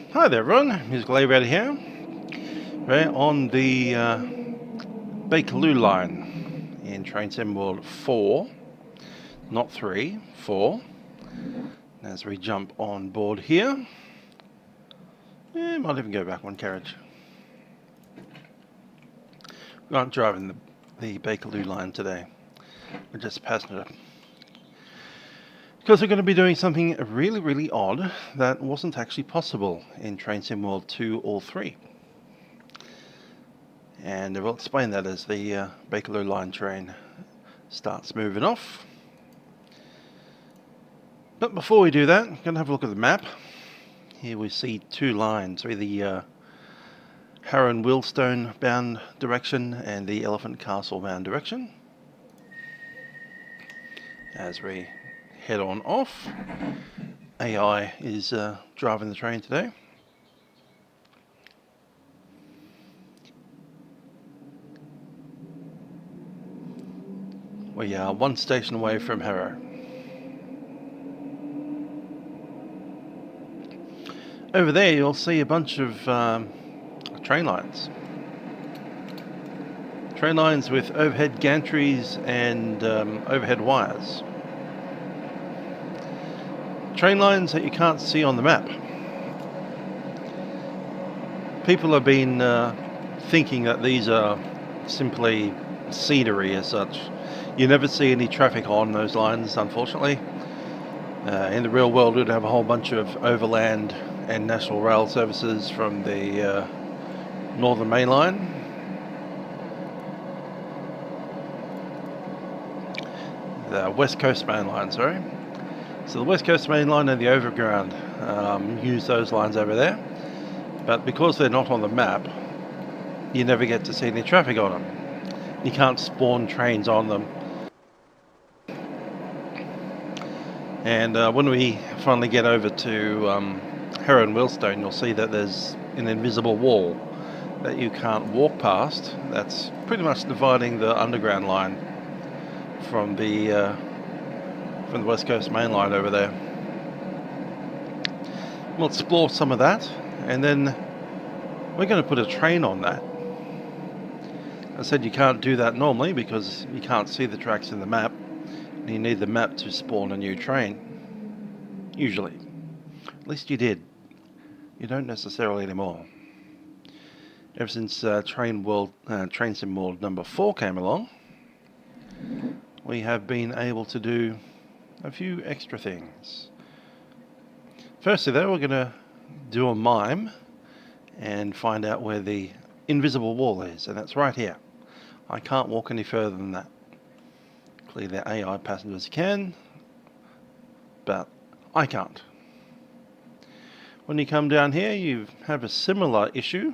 Hi there everyone, Musical Aviator here. We're on the Bakerloo line in Train Sim World 4, not 3, 4. As we jump on board here, might even go back one carriage. We aren't driving the Bakerloo line today, we're just passenger. Because we're going to be doing something really odd that wasn't actually possible in Train Sim World 2 or 3. And we'll explain that as the Bakerloo line train starts moving off. But before we do that, I'm going to have a look at the map. Here we see two lines, the Harrow and Wheelstone bound direction and the Elephant Castle bound direction. As we head on off, AI is driving the train today. We are one station away from Harrow. Over there you'll see a bunch of train lines. Train lines with overhead gantries and overhead wires. Train lines that you can't see on the map. People have been thinking that these are simply scenery as such. You never see any traffic on those lines, unfortunately. In the real world, we'd have a whole bunch of overland and national rail services from the Northern Main Line. The West Coast Main Line, sorry. So the West Coast Main Line and the Overground use those lines over there. But because they're not on the map, you never get to see any traffic on them. You can't spawn trains on them. And when we finally get over to Harrow and Wheelstone, you'll see that there's an invisible wall that you can't walk past. That's pretty much dividing the underground line from the West Coast Main Line over there. We'll explore some of that, and then we're going to put a train on that. I said you can't do that normally because you can't see the tracks in the map. You need the map to spawn a new train. Usually. At least you did. You don't necessarily anymore. Ever since Train Sim World number 4 came along, we have been able to do a few extra things. Firstly though, we're going to do a mime and find out where the invisible wall is, and that's right here. I can't walk any further than that. Clearly the AI passengers can, but I can't. When you come down here, you have a similar issue.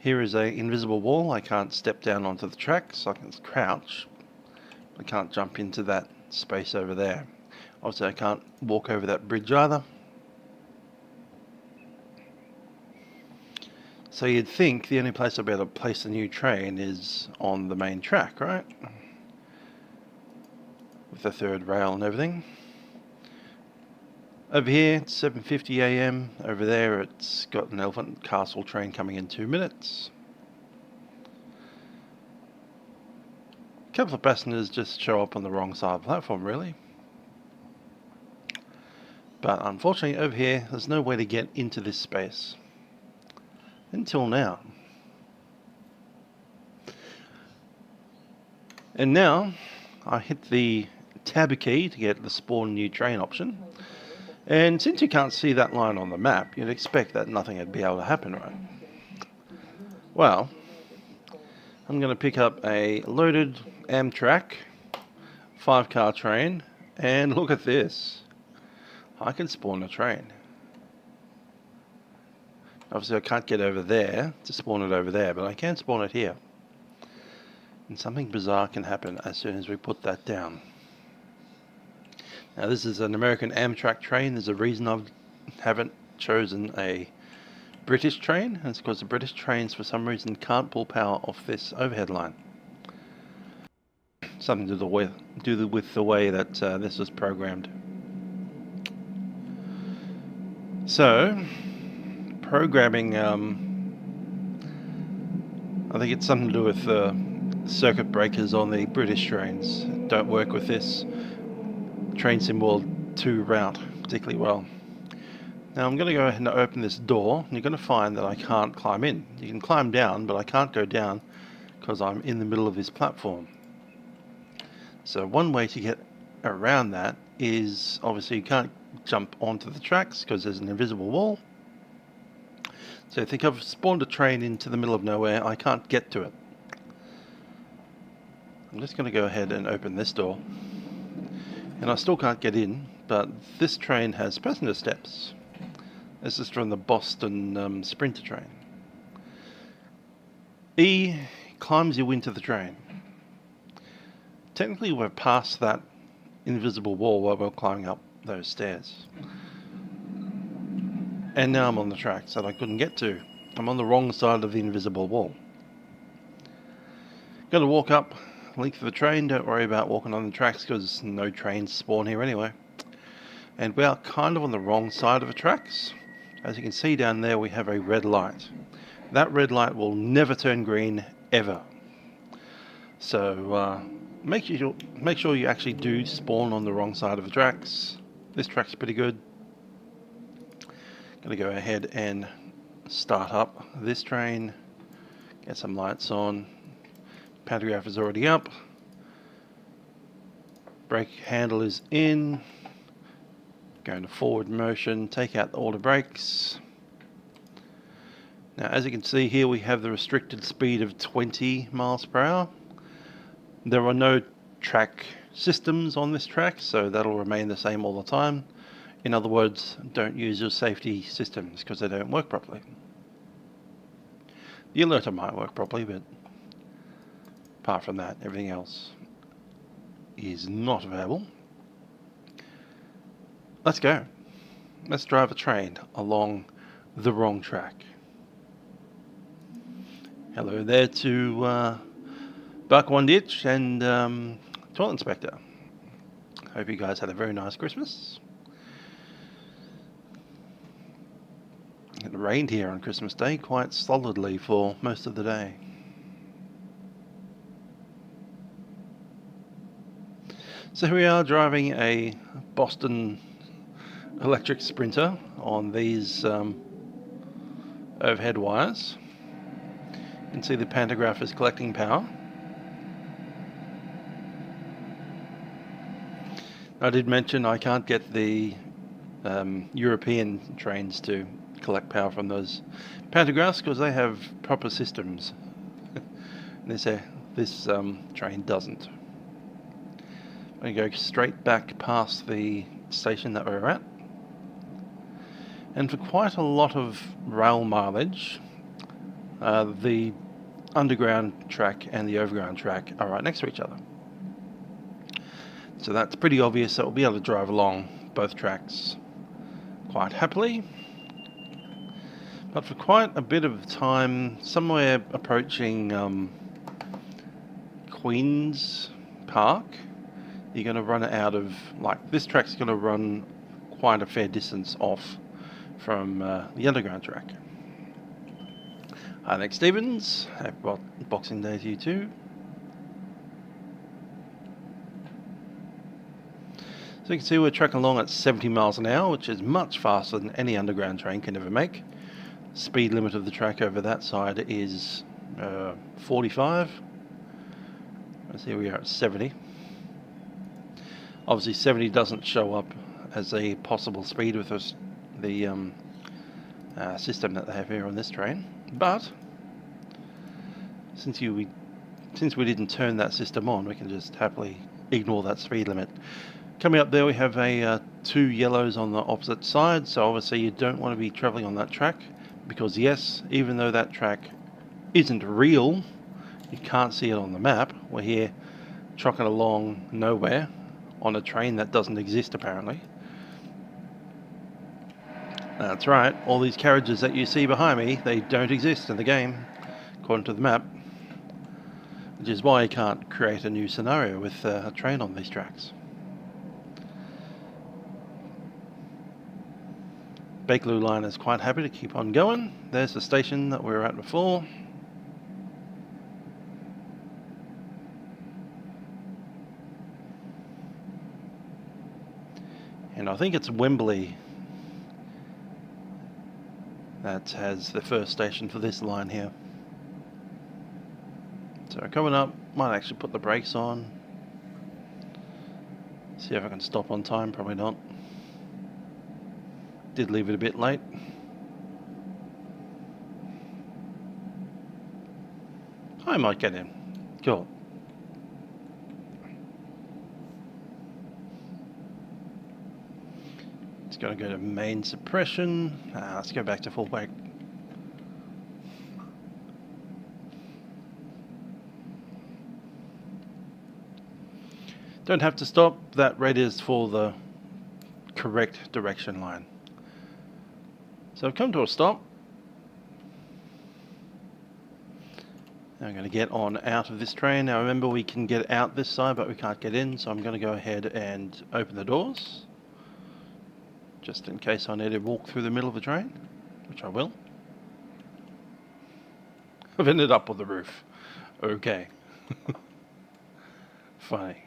Here is an invisible wall. I can't step down onto the track, so I can crouch. I can't jump into that space over there. Obviously I can't walk over that bridge either. So you'd think the only place I'll be able to place the new train is on the main track, right? With the third rail and everything. Over here it's 7:50 AM. Over there it's got an Elephant Castle train coming in 2 minutes. A couple of passengers just show up on the wrong side of the platform, really. But unfortunately over here there's no way to get into this space. Until now. And now I hit the tab key to get the spawn new train option. And since you can't see that line on the map, you'd expect that nothing would be able to happen, right? Well, I'm going to pick up a loaded Amtrak 5-car train, and look at this. I can spawn a train. Obviously I can't get over there to spawn it over there, but I can spawn it here. And something bizarre can happen as soon as we put that down. Now this is an American Amtrak train. There's a reason I haven't chosen a British train. And it's because the British trains for some reason can't pull power off this overhead line. Something to do with the way that this was programmed. So programming, I think it's something to do with circuit breakers on the British trains. Don't work with this train symbol 2 route particularly well. Now I'm going to go ahead and open this door, and you're going to find that I can't climb in. You can climb down, but I can't go down because I'm in the middle of this platform. So one way to get around that is, obviously you can't jump onto the tracks because there's an invisible wall. So think I've spawned a train into the middle of nowhere, I can't get to it. I'm just going to go ahead and open this door. And I still can't get in, but this train has passenger steps. This is from the Boston Sprinter train. E climbs you into the train. Technically we're past that invisible wall while we're climbing up those stairs. And now I'm on the tracks that I couldn't get to. I'm on the wrong side of the invisible wall. Got to walk up the length of the train. Don't worry about walking on the tracks because no trains spawn here anyway. And we are kind of on the wrong side of the tracks. As you can see down there, we have a red light. That red light will never turn green ever. So make sure you actually do spawn on the wrong side of the tracks. This track's pretty good. Gonna go ahead and start up this train. Get some lights on. Pantograph is already up. Brake handle is in. Going to forward motion, take out all the brakes. Now as you can see here, we have the restricted speed of 20 miles per hour. There are no track systems on this track, so that'll remain the same all the time. In other words, don't use your safety systems because they don't work properly. The alerter might work properly, but apart from that, everything else is not available. Let's go. Let's drive a train along the wrong track. Hello there to Buck One Ditch and Toilet Inspector. Hope you guys had a very nice Christmas. It rained here on Christmas Day quite solidly for most of the day. So here we are driving a Boston electric Sprinter on these overhead wires. You can see the pantograph is collecting power. I did mention I can't get the European trains to collect power from those pantographs because they have proper systems. This train doesn't. I'm going to go straight back past the station that we're at. And for quite a lot of rail mileage, the underground track and the overground track are right next to each other. So that's pretty obvious that we'll be able to drive along both tracks quite happily. But for quite a bit of time, somewhere approaching Queen's Park, you're going to run out of, like, this track's going to run quite a fair distance off from the underground track. Hi, Nick Stevens. Happy Boxing Day to you too. So you can see we're tracking along at 70 miles an hour, which is much faster than any underground train can ever make. Speed limit of the track over that side is 45. Let's see, we are at 70. Obviously 70 doesn't show up as a possible speed with us, the system that they have here on this train, but since we didn't turn that system on, we can just happily ignore that speed limit. Coming up there we have a 2 yellows on the opposite side, so obviously you don't want to be travelling on that track because yes, even though that track isn't real, you can't see it on the map. We're here trucking along nowhere on a train that doesn't exist apparently. That's right, all these carriages that you see behind me, they don't exist in the game according to the map, which is why you can't create a new scenario with a train on these tracks. Bakerloo line is quite happy to keep on going. There's the station that we were at before. And I think it's Wembley that has the first station for this line here. So coming up, might actually put the brakes on. See if I can stop on time, probably not. Did leave it a bit late. I might get in. Cool. It's going to go to main suppression. Let's go back to full brake. Don't have to stop. That red is for the correct direction line. So I've come to a stop. Now I'm going to get on out of this train. Now remember, we can get out this side, but we can't get in, so I'm going to go ahead and open the doors, just in case I need to walk through the middle of the train, which I will. I've ended up on the roof. Okay. Funny.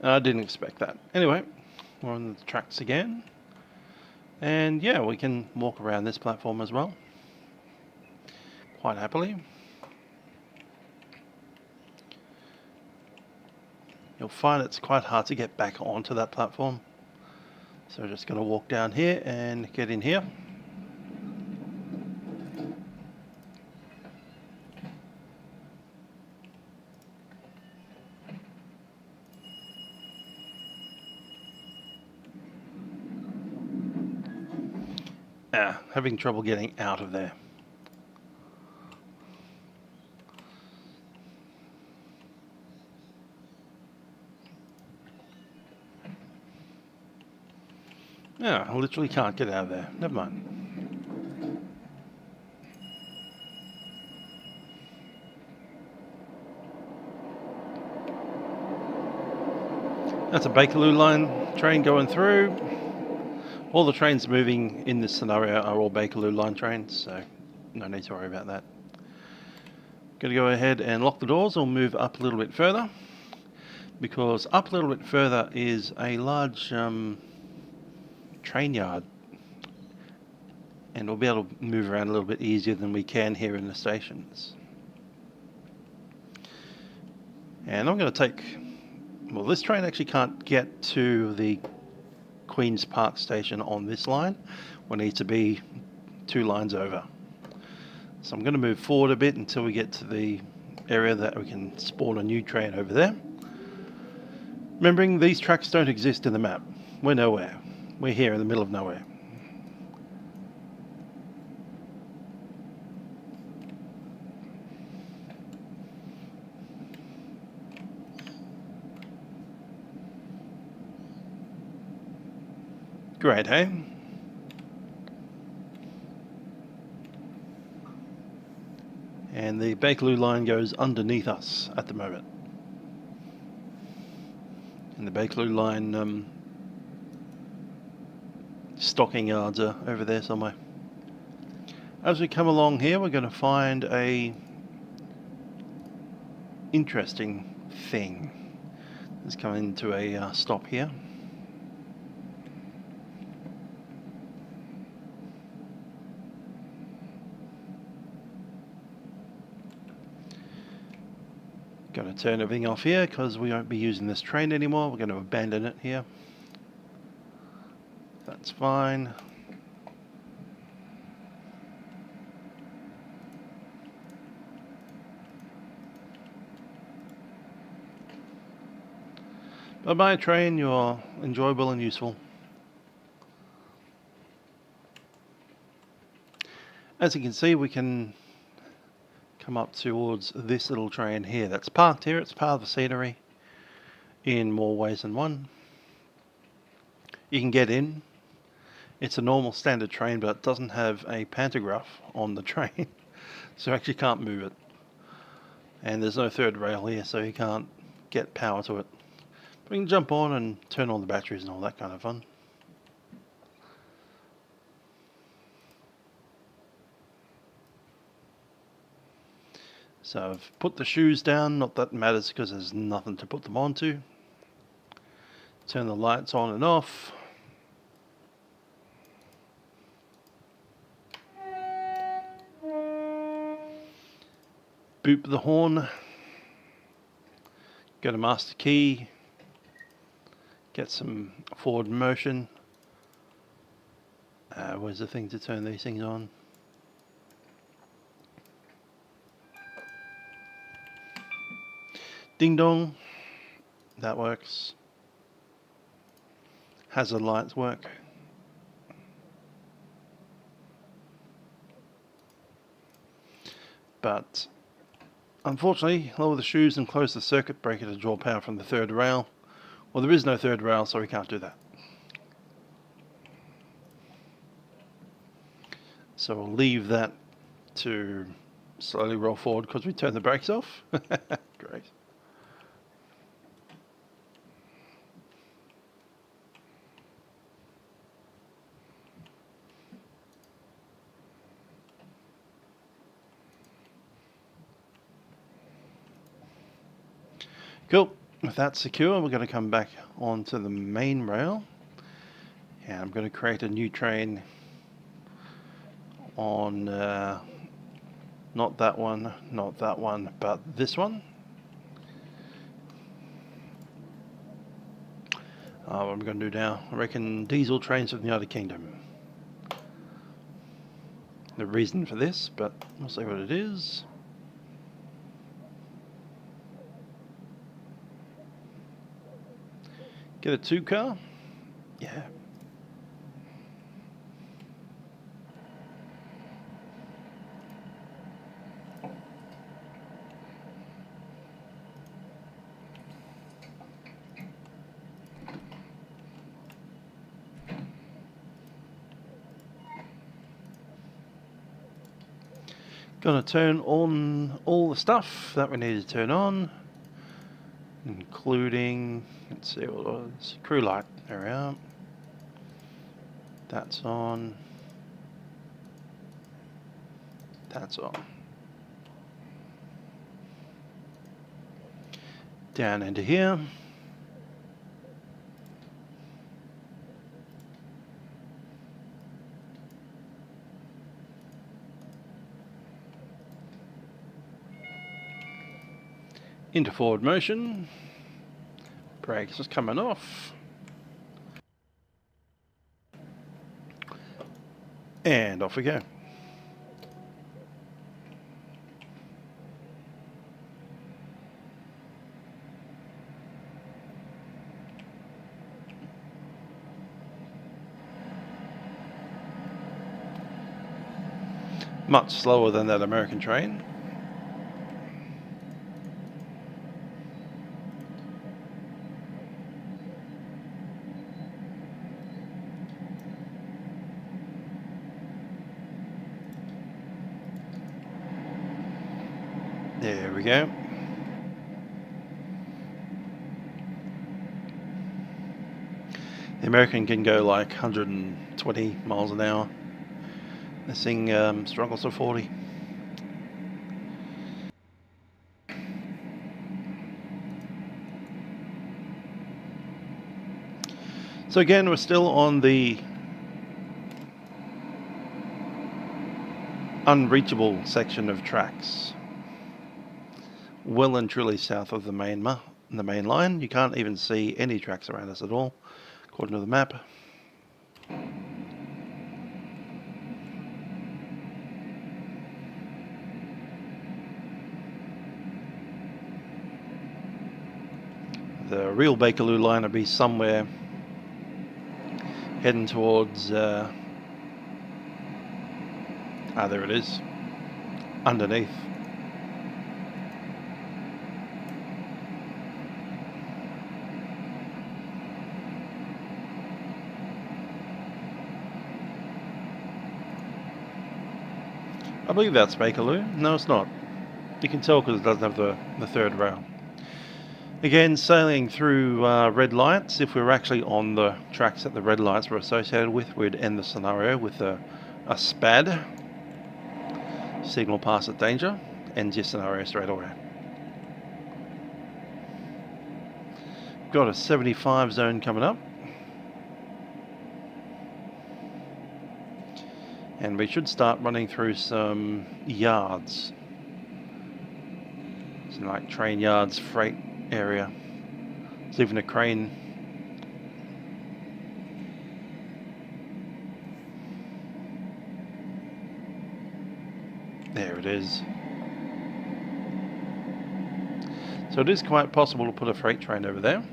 I didn't expect that. Anyway, we're on the tracks again. And yeah, we can walk around this platform as well, quite happily. You'll find it's quite hard to get back onto that platform. So we're just going to walk down here and get in here. Having trouble getting out of there. Yeah, I literally can't get out of there. Never mind. That's a Bakerloo line train going through. All the trains moving in this scenario are all Bakerloo line trains, so no need to worry about that. Going to go ahead and lock the doors or move up a little bit further, because up a little bit further is a large train yard, and we'll be able to move around a little bit easier than we can here in the stations. And I'm going to take, well, this train actually can't get to the Queen's Park station on this line. We need to be 2 lines over. So I'm going to move forward a bit until we get to the area that we can spawn a new train over there. Remembering, these tracks don't exist in the map. We're nowhere. We're here in the middle of nowhere. Great, hey? And the Bakerloo line goes underneath us at the moment. And the Bakerloo line stocking yards are over there somewhere. As we come along here, we're going to find a interesting thing. Let's come into a stop here. Going to turn everything off here because we won't be using this train anymore. We're going to abandon it here. That's fine. Bye-bye train, you're enjoyable and useful. As you can see, we can come up towards this little train here that's parked here. It's part of the scenery in more ways than one. You can get in. It's a normal standard train, but it doesn't have a pantograph on the train, so you actually can't move it. And there's no third rail here, so you can't get power to it. We can jump on and turn on the batteries and all that kind of fun. So I've put the shoes down, not that matters because there's nothing to put them onto. Turn the lights on and off. Boop the horn. Go to master key. Get some forward motion. Where's the thing to turn these things on? Ding dong. That works. Hazard lights work. But unfortunately, lower the shoes and close the circuit breaker to draw power from the third rail. Well, there is no third rail, so we can't do that. So we'll leave that to slowly roll forward because we turned the brakes off. Great. Cool. With that secure, we're going to come back onto the main rail. And I'm going to create a new train on not that one, but this one. What I'm going to do now, I reckon diesel trains of the United Kingdom. The reason for this, but we'll see what it is. Get a 2-car? Yeah. Gonna turn on all the stuff that we need to turn on, including, let's see what it was, crew light, there we are. That's on. That's on. Down into here. Into forward motion. Brakes is coming off. And off we go. Much slower than that American train. There we go. The American can go like 120 miles an hour. This thing struggles to 40. So again, we're still on the unreachable section of tracks. Well and truly south of the main line. You can't even see any tracks around us at all, according to the map. The real Bakerloo line will be somewhere heading towards there it is, underneath. I believe that's Bakerloo. No, it's not. You can tell because it doesn't have the third rail. Again, sailing through red lights. If we were actually on the tracks that the red lights were associated with, we'd end the scenario with a SPAD, signal pass at danger, ends your scenario straight away. Got a 75 zone coming up. And we should start running through some yards. Some like train yards, freight area. There's even a crane. There it is. So it is quite possible to put a freight train over there.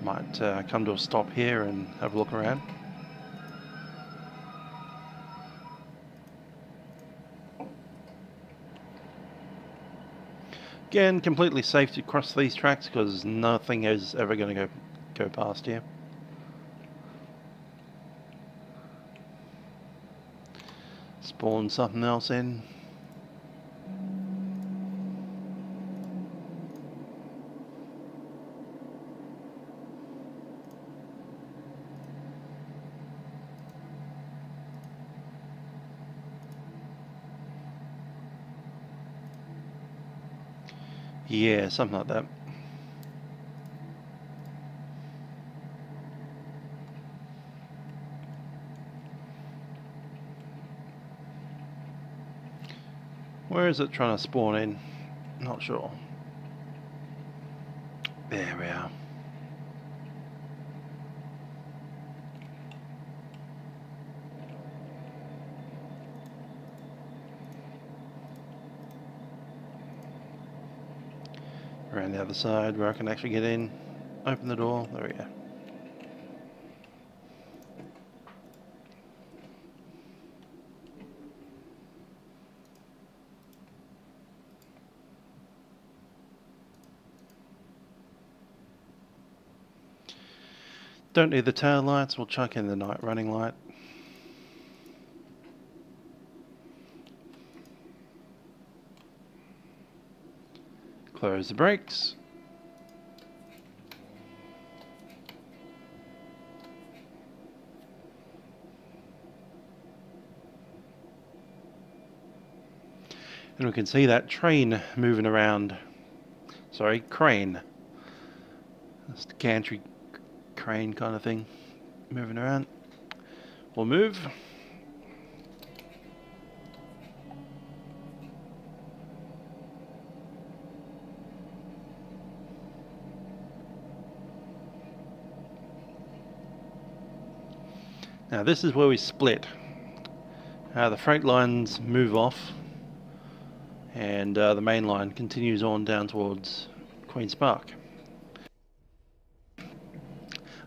Might come to a stop here and have a look around. Again, completely safe to cross these tracks because nothing is ever going to go past here. Spawn something else in. Yeah, something like that. Where is it trying to spawn in? Not sure. There we are. Around the other side where I can actually get in, open the door, there we go. Don't need the tail lights, we'll chuck in the night running light. Close the brakes. And we can see that train moving around. Sorry, crane. That's the gantry crane kind of thing. Moving around. We'll move. Now this is where we split. The freight lines move off and the main line continues on down towards Queen's Park.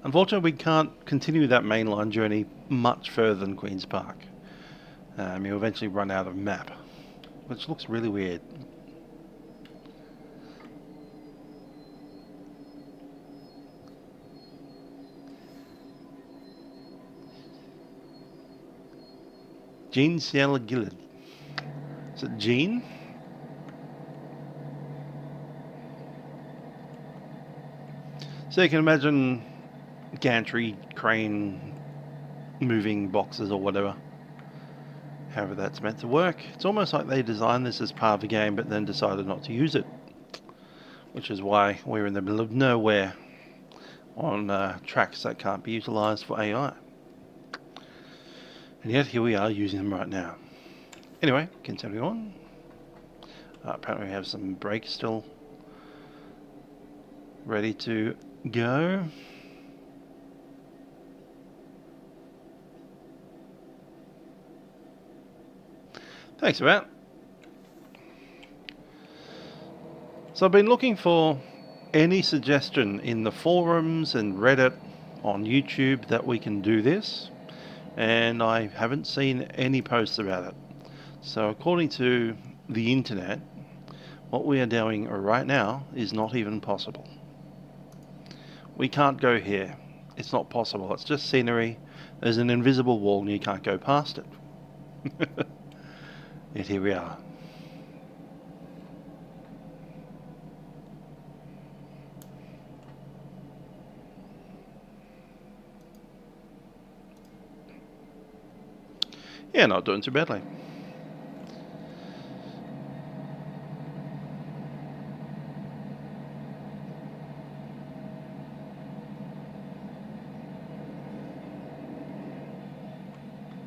Unfortunately, we can't continue that main line journey much further than Queen's Park. You'll eventually run out of map, which looks really weird. Jean Ciela Gillard. Is it Jean? So you can imagine gantry, crane, moving boxes or whatever. However that's meant to work. It's almost like they designed this as part of the game but then decided not to use it. Which is why we're in the middle of nowhere on tracks that can't be utilised for AI. And yet here we are using them right now. Anyway, continuing on. Apparently we have some brakes still ready to go. Thanks for that. So I've been looking for any suggestion in the forums and Reddit on YouTube that we can do this, and I haven't seen any posts about it. So according to the internet, what we are doing right now is not even possible. We can't go here. It's not possible. It's just scenery. There's an invisible wall and you can't go past it. Yet here we are. Yeah, not doing too badly.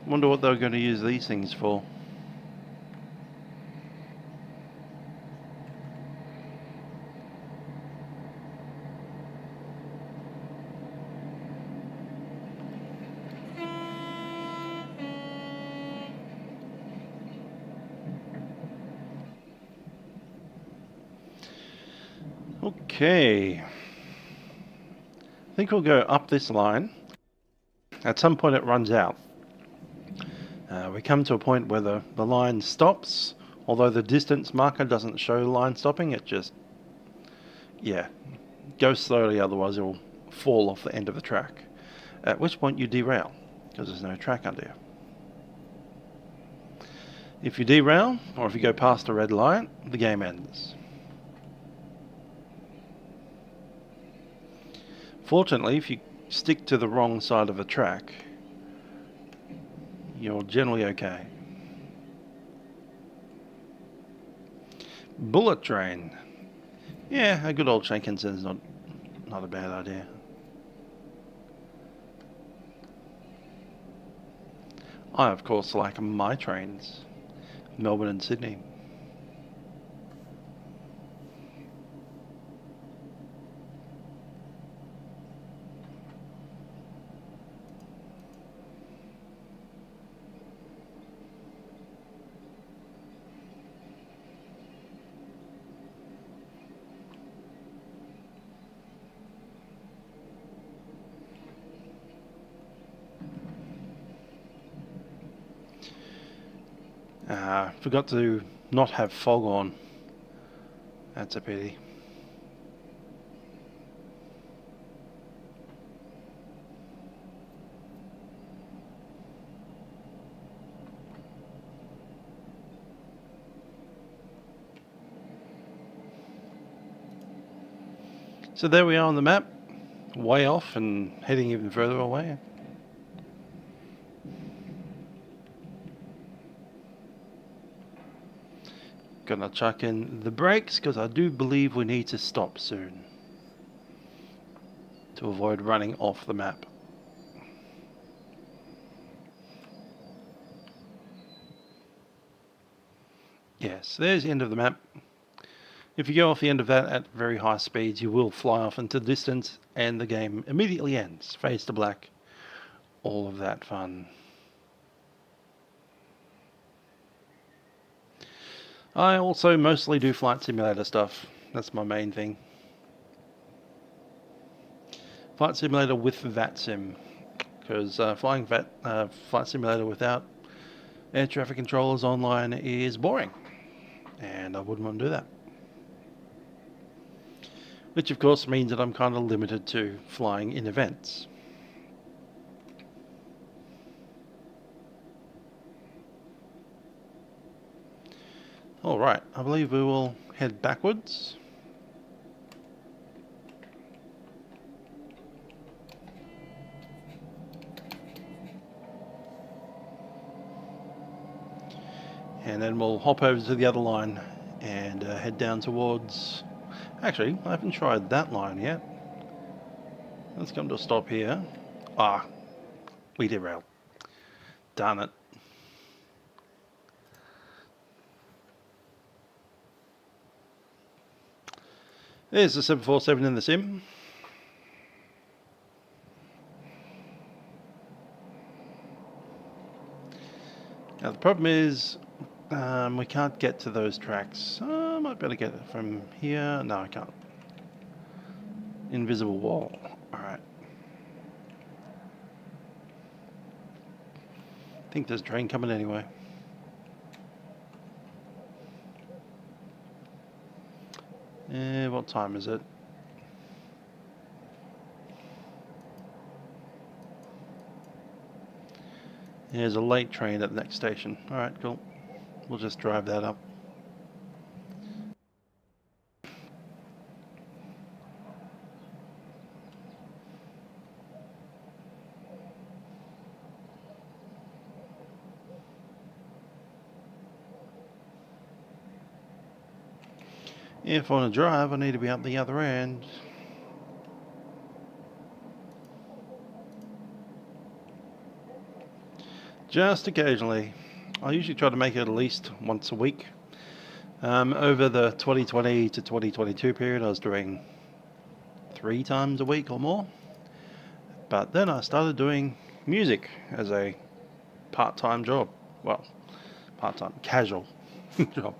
Wonder what they were going to use these things for. Okay. I think we'll go up this line. At some point it runs out. We come to a point where the line stops, although the distance marker doesn't show the line stopping, it just, yeah, goes slowly, otherwise it will fall off the end of the track. At which point you derail, because there's no track under you. If you derail, or if you go past a red light, the game ends. Fortunately, if you stick to the wrong side of the track, you're generally okay. Bullet train. Yeah, a good old Shankinsen's not a bad idea. I, of course, like my trains. Melbourne and Sydney. Forgot to not have fog on. That's a pity. So there we are on the map, way off and heading even further away. Gonna chuck in the brakes because I do believe we need to stop soon to avoid running off the map. Yes, there's the end of the map. If you go off the end of that at very high speeds, you will fly off into the distance and the game immediately ends. Fades to black, all of that fun. I also mostly do flight simulator stuff. That's my main thing. Flight simulator with VATSIM, because flying flight simulator without air traffic controllers online is boring, and I wouldn't want to do that. Which of course means that I'm kind of limited to flying in events. Alright, I believe we will head backwards. And then we'll hop over to the other line and head down towards... Actually, I haven't tried that line yet. Let's come to a stop here. Ah, we derailed. Darn it. There's the 747 in the sim. Now the problem is we can't get to those tracks. I might be able to get it from here. No, I can't. Invisible wall. Alright. I think there's a train coming anyway. What time is it? There's a late train at the next station. Alright, cool. We'll just drive that up. If I want to drive, I need to be up the other end. Just occasionally. I usually try to make it at least once a week. Over the 2020 to 2022 period, I was doing 3 times a week or more. But then I started doing music as a part-time job. Well, part-time, casual job.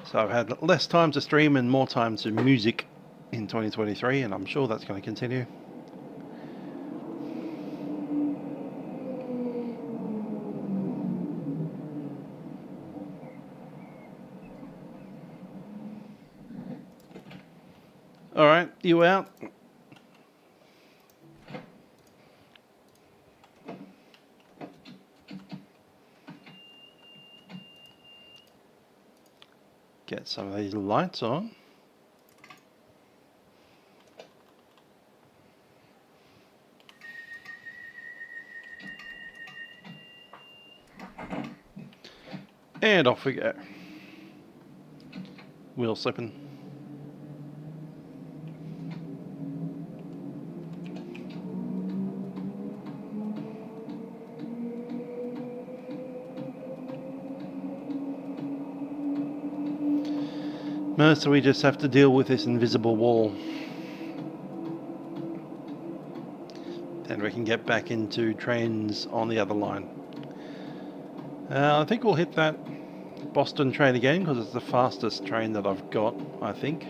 So I've had less time to stream and more time to music in 2023, and I'm sure that's going to continue. Alright, you out? Get some of these lights on. And off we go. Wheel slipping. So we just have to deal with this invisible wall. Then we can get back into trains on the other line. I think we'll hit that Boston train again because it's the fastest train that I've got, I think.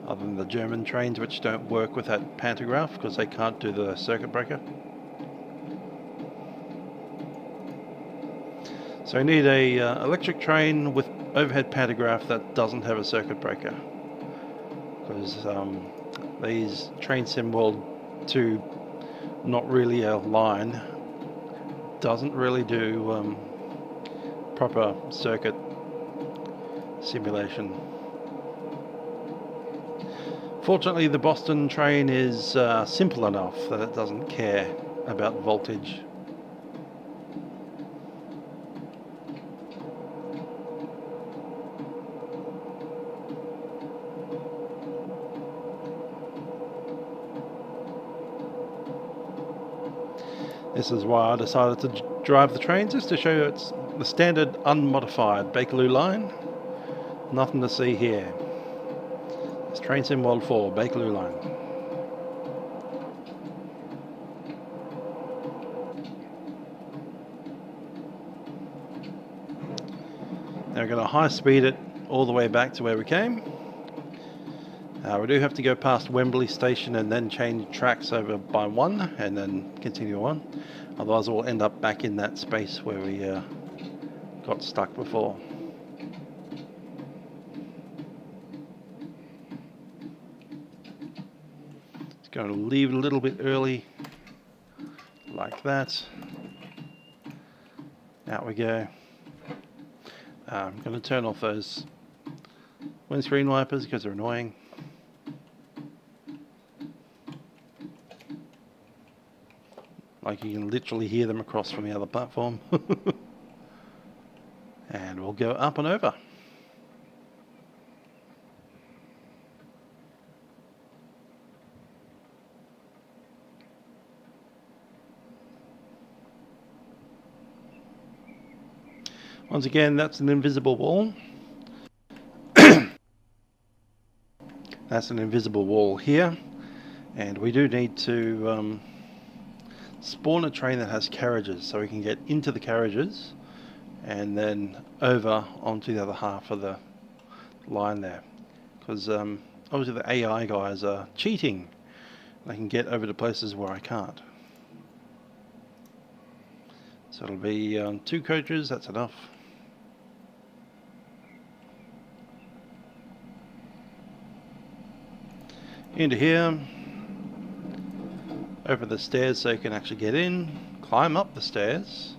Other than the German trains which don't work with that pantograph because they can't do the circuit breaker. So we need a electric train with overhead pantograph that doesn't have a circuit breaker, because these train sim world 2, not really a line, doesn't really do proper circuit simulation. Fortunately, the Boston train is simple enough that it doesn't care about voltage. This is why I decided to drive the train, just to show you it's the standard unmodified Bakerloo line. Nothing to see here. It's Train Sim World 4, Bakerloo line. Now we're going to high speed it all the way back to where we came. We do have to go past Wembley Station and then change tracks over by 1 and then continue on. Otherwise we'll end up back in that space where we got stuck before. Just going to leave it a little bit early, like that. Out we go. I'm going to turn off those windscreen wipers because they're annoying. Like you can literally hear them across from the other platform. And we'll go up and over. Once again, that's an invisible wall. That's an invisible wall here. And we do need to spawn a train that has carriages so we can get into the carriages and then over onto the other half of the line there, because obviously the AI guys are cheating. They can get over to places where I can't. So it'll be 2 coaches, that's enough. Into here, over the stairs so you can actually get in, climb up the stairs,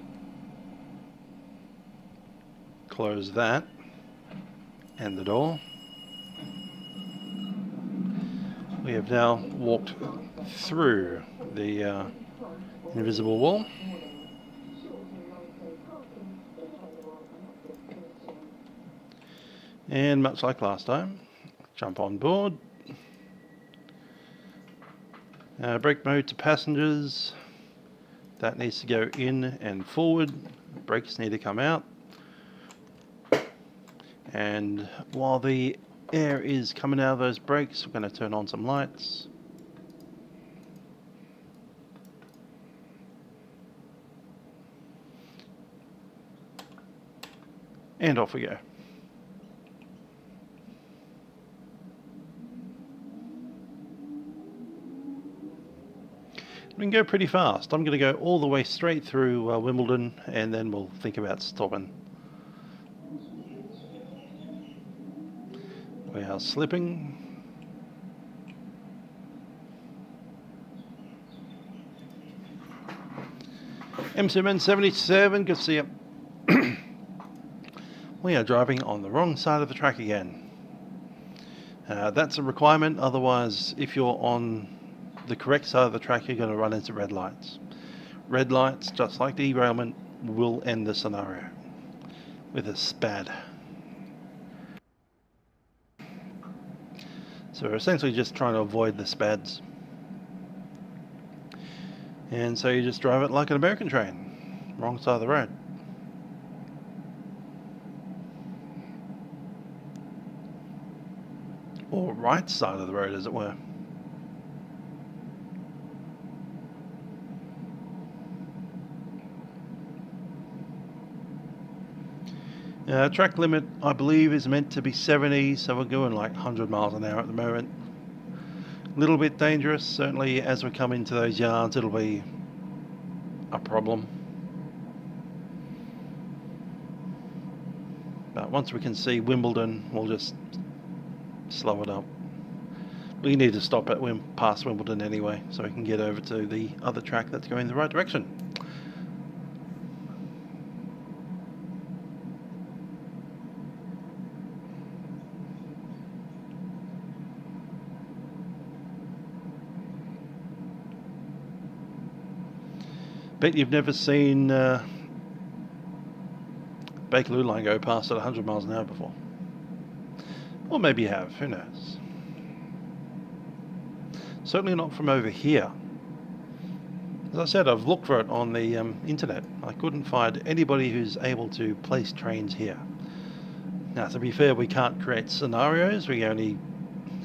close that and the door. We have now walked through the invisible wall. And much like last time, jump on board. Brake mode to passengers. That needs to go in and forward. Brakes need to come out. And while the air is coming out of those brakes, we're going to turn on some lights. And off we go. We can go pretty fast. I'm going to go all the way straight through Wimbledon, and then we'll think about stopping. We are slipping. M7 77, good to see you. We are driving on the wrong side of the track again. That's a requirement, otherwise if you're on the correct side of the track you're going to run into red lights. Red lights, just like derailment, will end the scenario with a SPAD. So we're essentially just trying to avoid the SPADs. And so you just drive it like an American train, wrong side of the road. Or right side of the road, as it were. Track limit, I believe, is meant to be 70, so we're going like 100 miles an hour at the moment. A little bit dangerous, certainly as we come into those yards it'll be a problem. But once we can see Wimbledon, we'll just slow it up. We need to stop at past Wimbledon anyway, so we can get over to the other track that's going the right direction. Bet you've never seen Bakerloo line go past at 100 miles an hour before. Or maybe you have, who knows. Certainly not from over here. As I said, I've looked for it on the internet. I couldn't find anybody who's able to place trains here. Now, to be fair, we can't create scenarios. We only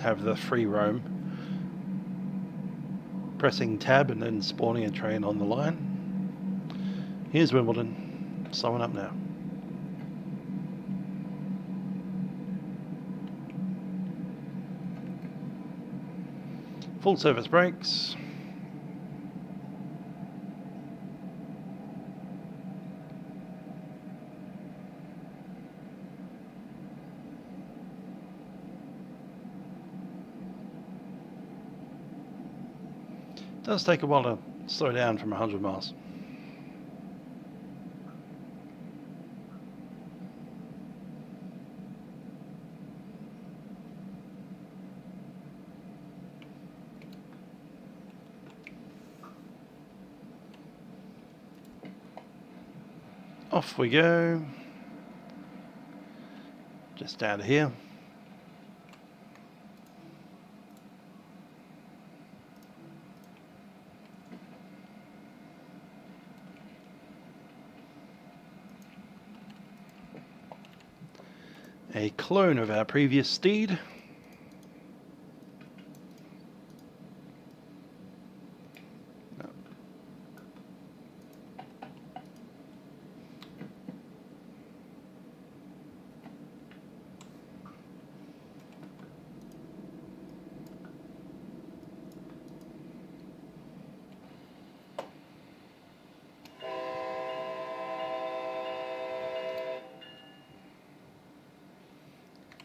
have the free roam. Pressing tab and then spawning a train on the line. Here's Wimbledon, slowing up now. Full service brakes. It does take a while to slow down from 100 miles. Off we go. Just out of here. A clone of our previous steed.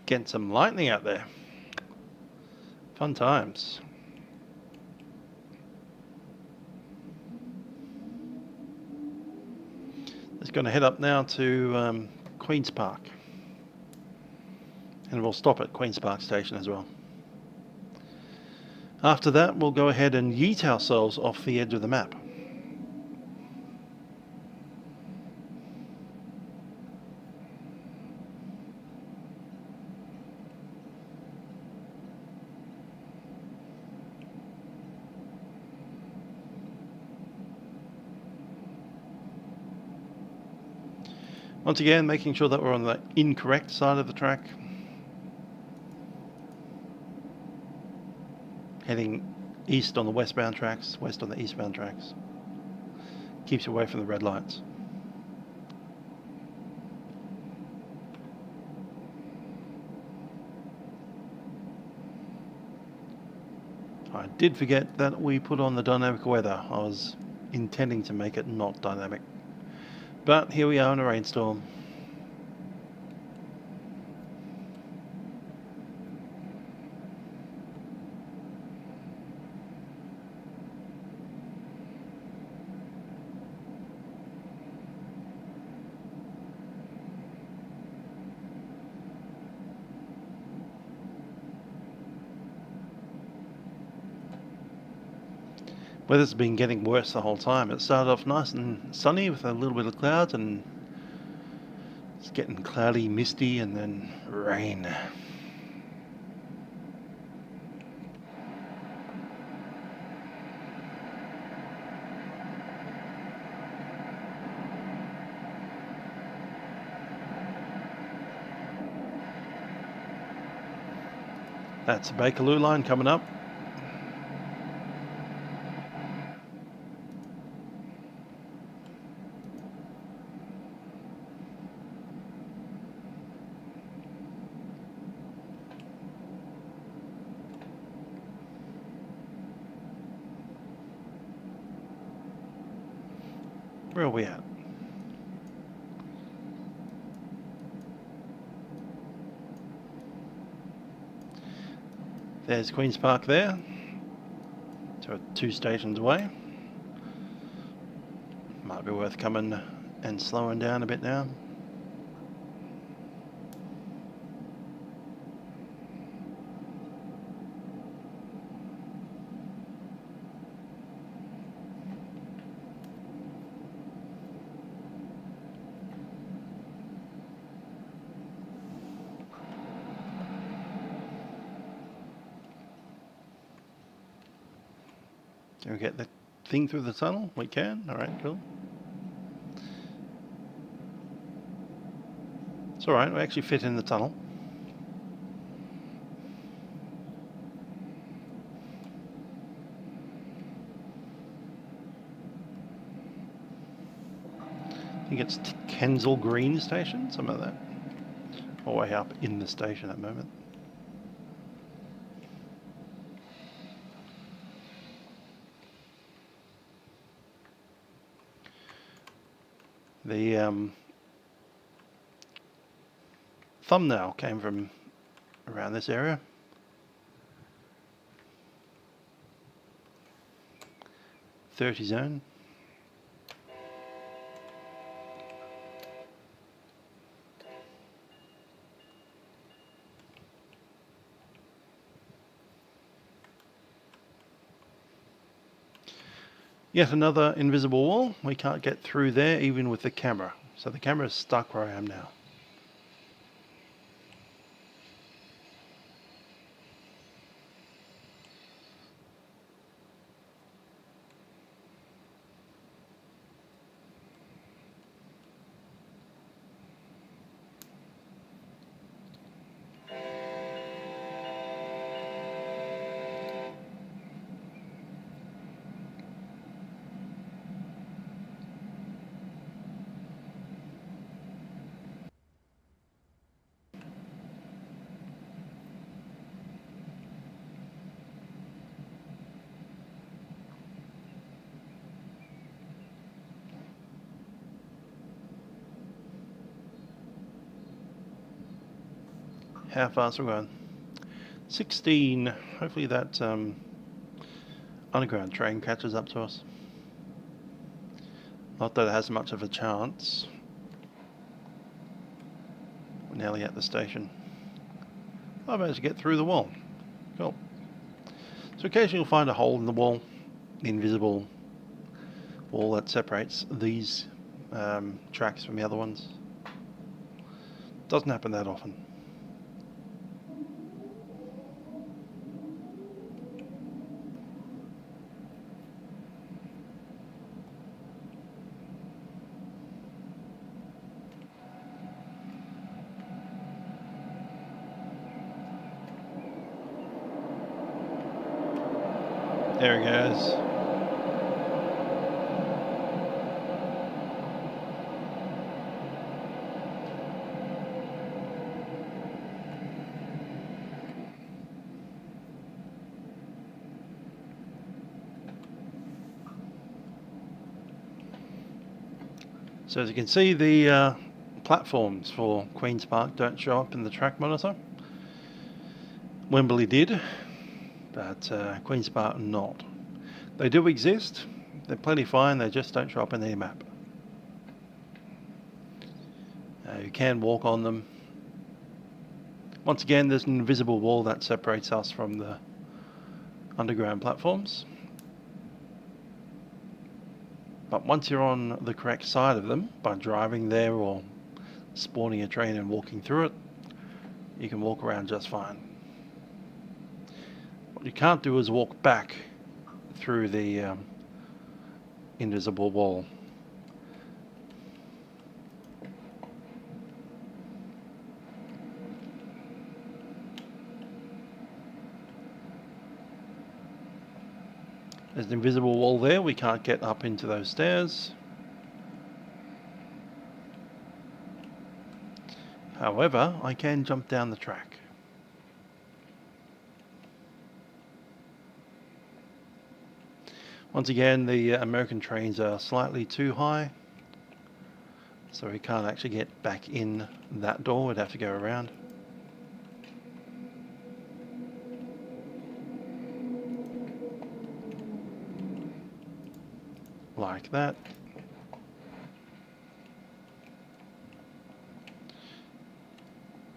Getting some lightning out there. Fun times. Just going to head up now to Queen's Park. And we'll stop at Queen's Park Station as well. After that, we'll go ahead and yeet ourselves off the edge of the map. Once again, making sure that we're on the incorrect side of the track. Heading east on the westbound tracks, west on the eastbound tracks. Keeps you away from the red lights. I did forget that we put on the dynamic weather. I was intending to make it not dynamic. But here we are in a rainstorm. Weather's been getting worse the whole time. It started off nice and sunny with a little bit of clouds, and it's getting cloudy, misty, and then rain. That's the Bakerloo line coming up. Where are we at? There's Queen's Park there. So 2 stations away. Might be worth coming and slowing down a bit now. Can we get the thing through the tunnel? We can. Alright, cool. It's alright, we actually fit in the tunnel. I think it's Kensal Green Station, something like that. Or way up in the station at the moment. The thumbnail came from around this area. .30 zone. Yet another invisible wall. We can't get through there even with the camera. So the camera is stuck where I am now. How fast we're going? 16. Hopefully that underground train catches up to us. Not that it has much of a chance. nearly at the station. I managed to get through the wall. Cool. So occasionally you'll find a hole in the wall, the invisible wall that separates these tracks from the other ones. Doesn't happen that often. There he goes. So as you can see, the platforms for Queen's Park don't show up in the track monitor. Wembley did, but Queen's Park not. They do exist, they're plenty fine, they just don't show up in the map. You can walk on them. Once again, there's an invisible wall that separates us from the underground platforms. But once you're on the correct side of them, by driving there or spawning a train and walking through it, you can walk around just fine. What you can't do is walk back through the invisible wall. There's an invisible wall there, we can't get up into those stairs. However, I can jump down the track. Once again, the American trains are slightly too high, so we can't actually get back in that door, we'd have to go around. Like that.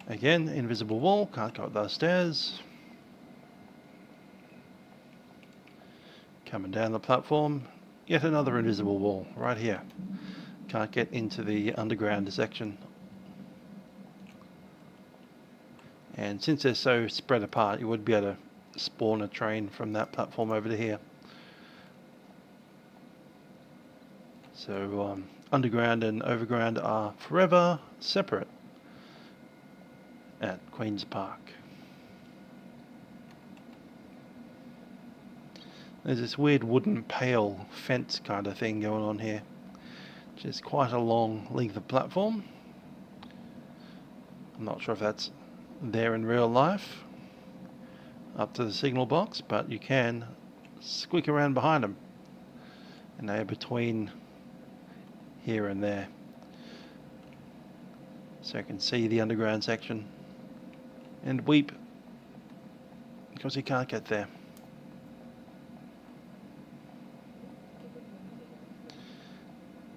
Again, invisible wall, can't go up those stairs. Coming down the platform, yet another invisible wall right here. Can't get into the underground section. And since they're so spread apart, you would be able to spawn a train from that platform over to here. So underground and overground are forever separate at Queen's Park. There's this weird wooden pale fence kind of thing going on here, which is quite a long length of platform. I'm not sure if that's there in real life, up to the signal box, but you can squeak around behind them, and they're between here and there. So you can see the underground section and weep because you can't get there.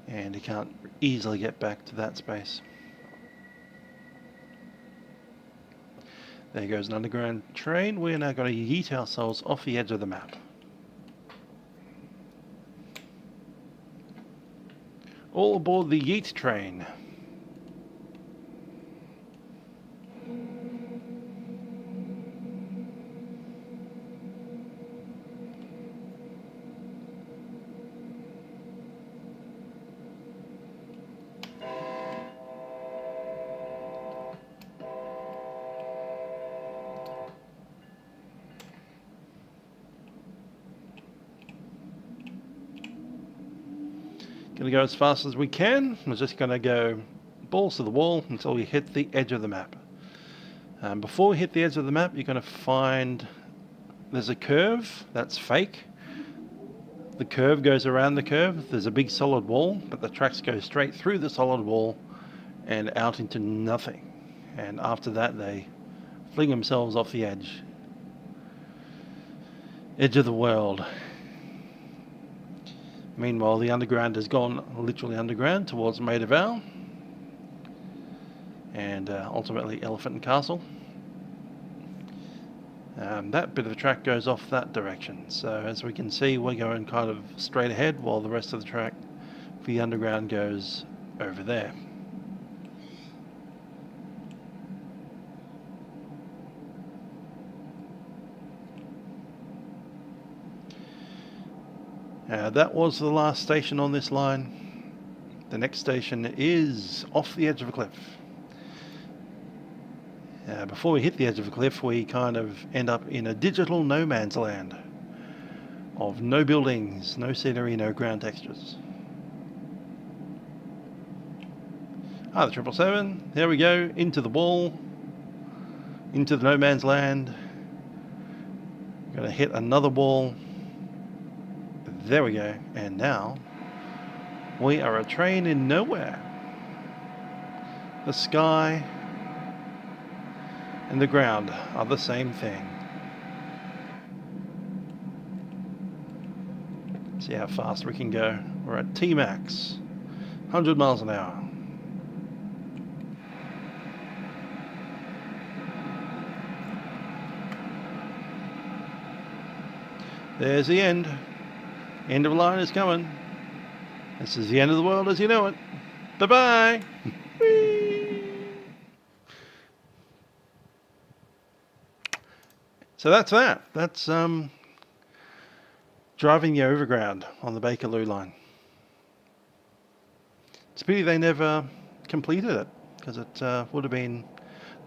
And you can't easily get back to that space. There goes an underground train. We're now going to yeet ourselves off the edge of the map. All aboard the yeet train. Going to go as fast as we can. We're just going to go balls to the wall until we hit the edge of the map. Before we hit the edge of the map, you're going to find there's a curve that's fake. The curve goes around the curve. There's a big solid wall, but the tracks go straight through the solid wall and out into nothing. And after that, they fling themselves off the edge. Edge of the world. Meanwhile, the underground has gone literally underground towards Maida Vale. and ultimately Elephant and Castle. That bit of the track goes off that direction, so as we can see we're going kind of straight ahead while the rest of the track for the underground goes over there. That was the last station on this line. The next station is off the edge of a cliff. Before we hit the edge of a cliff, we kind of end up in a digital no man's land of no buildings, no scenery, no ground textures. The 777, there we go, into the wall, into the no man's land. We're going to hit another wall. There we go, and now we are a train in nowhere. The sky and the ground are the same thing. See how fast we can go. We're at T-max, 100 miles an hour. There's the end. End of the line is coming. This is the end of the world as you know it. Bye-bye. So that's that. That's driving the Overground on the Bakerloo line. It's a pity they never completed it, because it would have been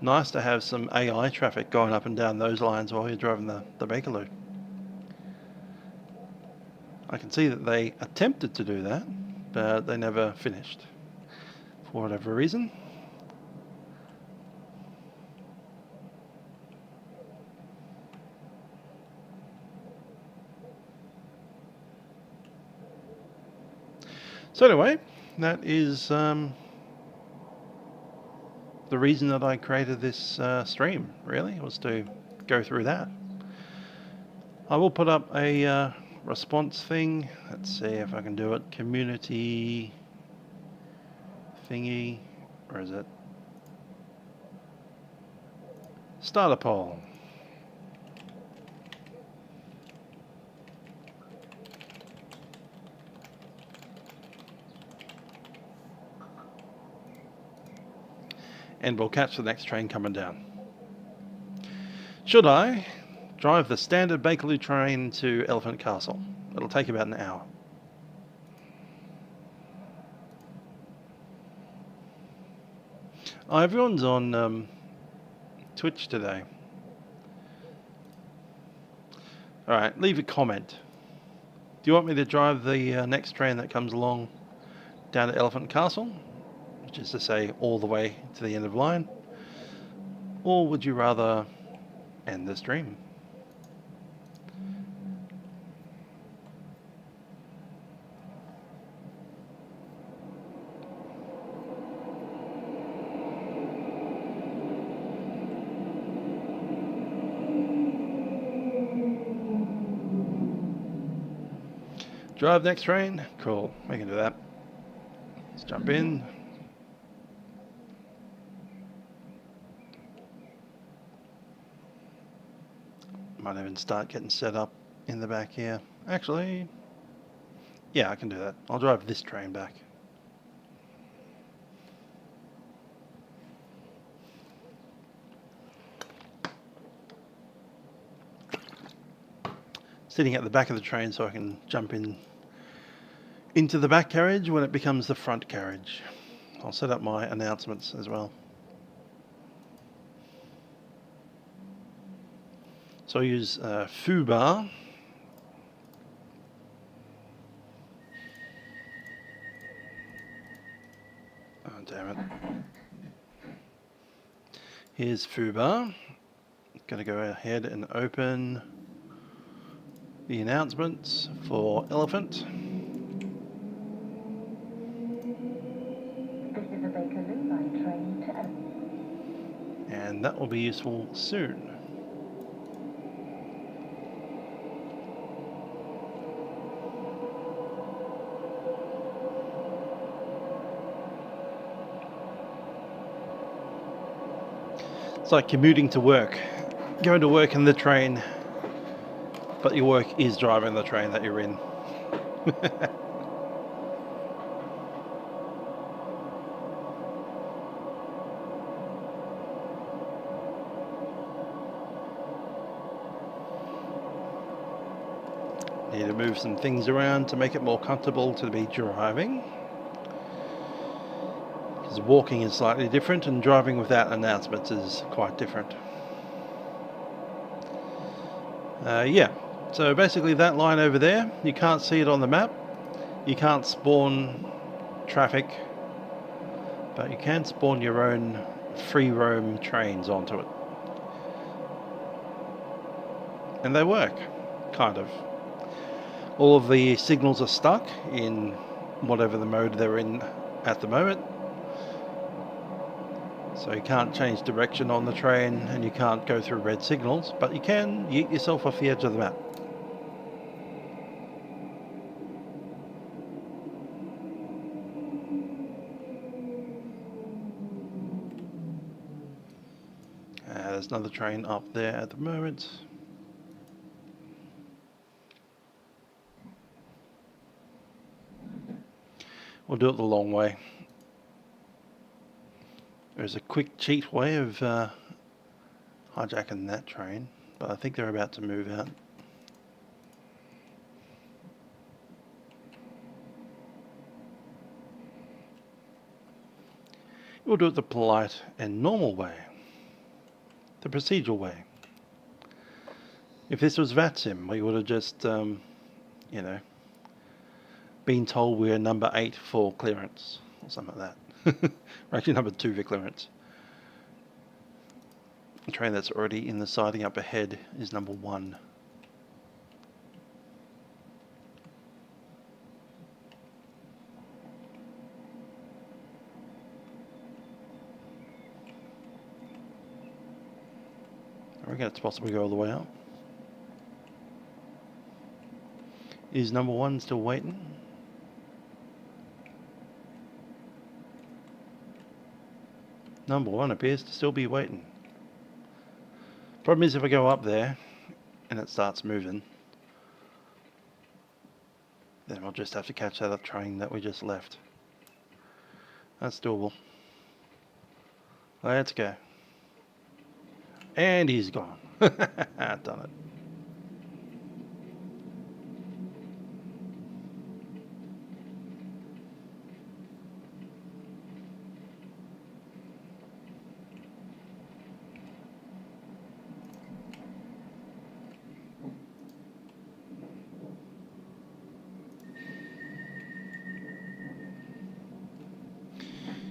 nice to have some AI traffic going up and down those lines while you're driving the Bakerloo. I can see that they attempted to do that, but they never finished for whatever reason. So anyway, that is the reason that I created this stream, really, was to go through that. I will put up a response thing. Let's see if I can do it. Community thingy. Where is it? Start a poll. And we'll catch the next train coming down. Should I drive the standard Bakerloo train to Elephant Castle? It'll take about an hour. Oh, everyone's on Twitch today. Alright, leave a comment. Do you want me to drive the next train that comes along down to Elephant Castle? Which is to say, all the way to the end of the line? Or would you rather end the stream? Drive next train? Cool, we can do that. Let's jump in. Might even start getting set up in the back here. Actually, yeah, I can do that. I'll drive this train back. Sitting at the back of the train so I can jump into the back carriage when it becomes the front carriage. I'll set up my announcements as well. So I use foo bar. Oh, damn it. Here's foo bar. Going to go ahead and open the announcements for Elephant. This is a Bakerloo line train to Elephant. And that will be useful soon. It's like commuting to work. Going to work in the train, but your work is driving the train that you're in. Need to move some things around to make it more comfortable to be driving. Because walking is slightly different and driving without announcements is quite different. Yeah, so basically that line over there, you can't see it on the map. You can't spawn traffic, but you can spawn your own free roam trains onto it. And they work, kind of. All of the signals are stuck in whatever the mode they're in at the moment. So you can't change direction on the train and you can't go through red signals, but you can yeet yourself off the edge of the map. There's another train up there at the moment. We'll do it the long way. There's a quick cheat way of hijacking that train, but I think they're about to move out. We'll do it the polite and normal way. The procedural way. If this was VATSIM, we would have just, you know, been told we're number 8 for clearance, or something like that. We're actually number 2 for clearance. The train that's already in the siding up ahead is number 1. I reckon it's possible to go all the way up. Is number 1 still waiting? Number 1 appears to still be waiting. Problem is if I go up there and it starts moving, then I'll just have to catch that train that we just left. That's doable. Let's go. And he's gone. Done it.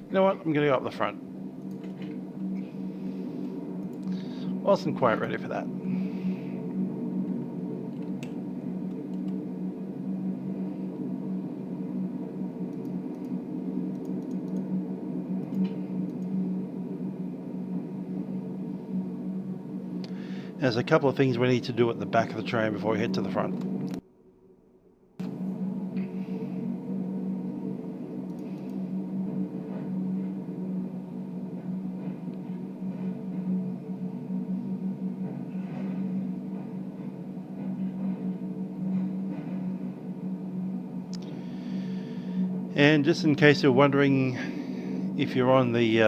You know what? I'm going to go up the front. Wasn't quite ready for that. There's a couple of things we need to do at the back of the train before we head to the front. And just in case you're wondering if you're on the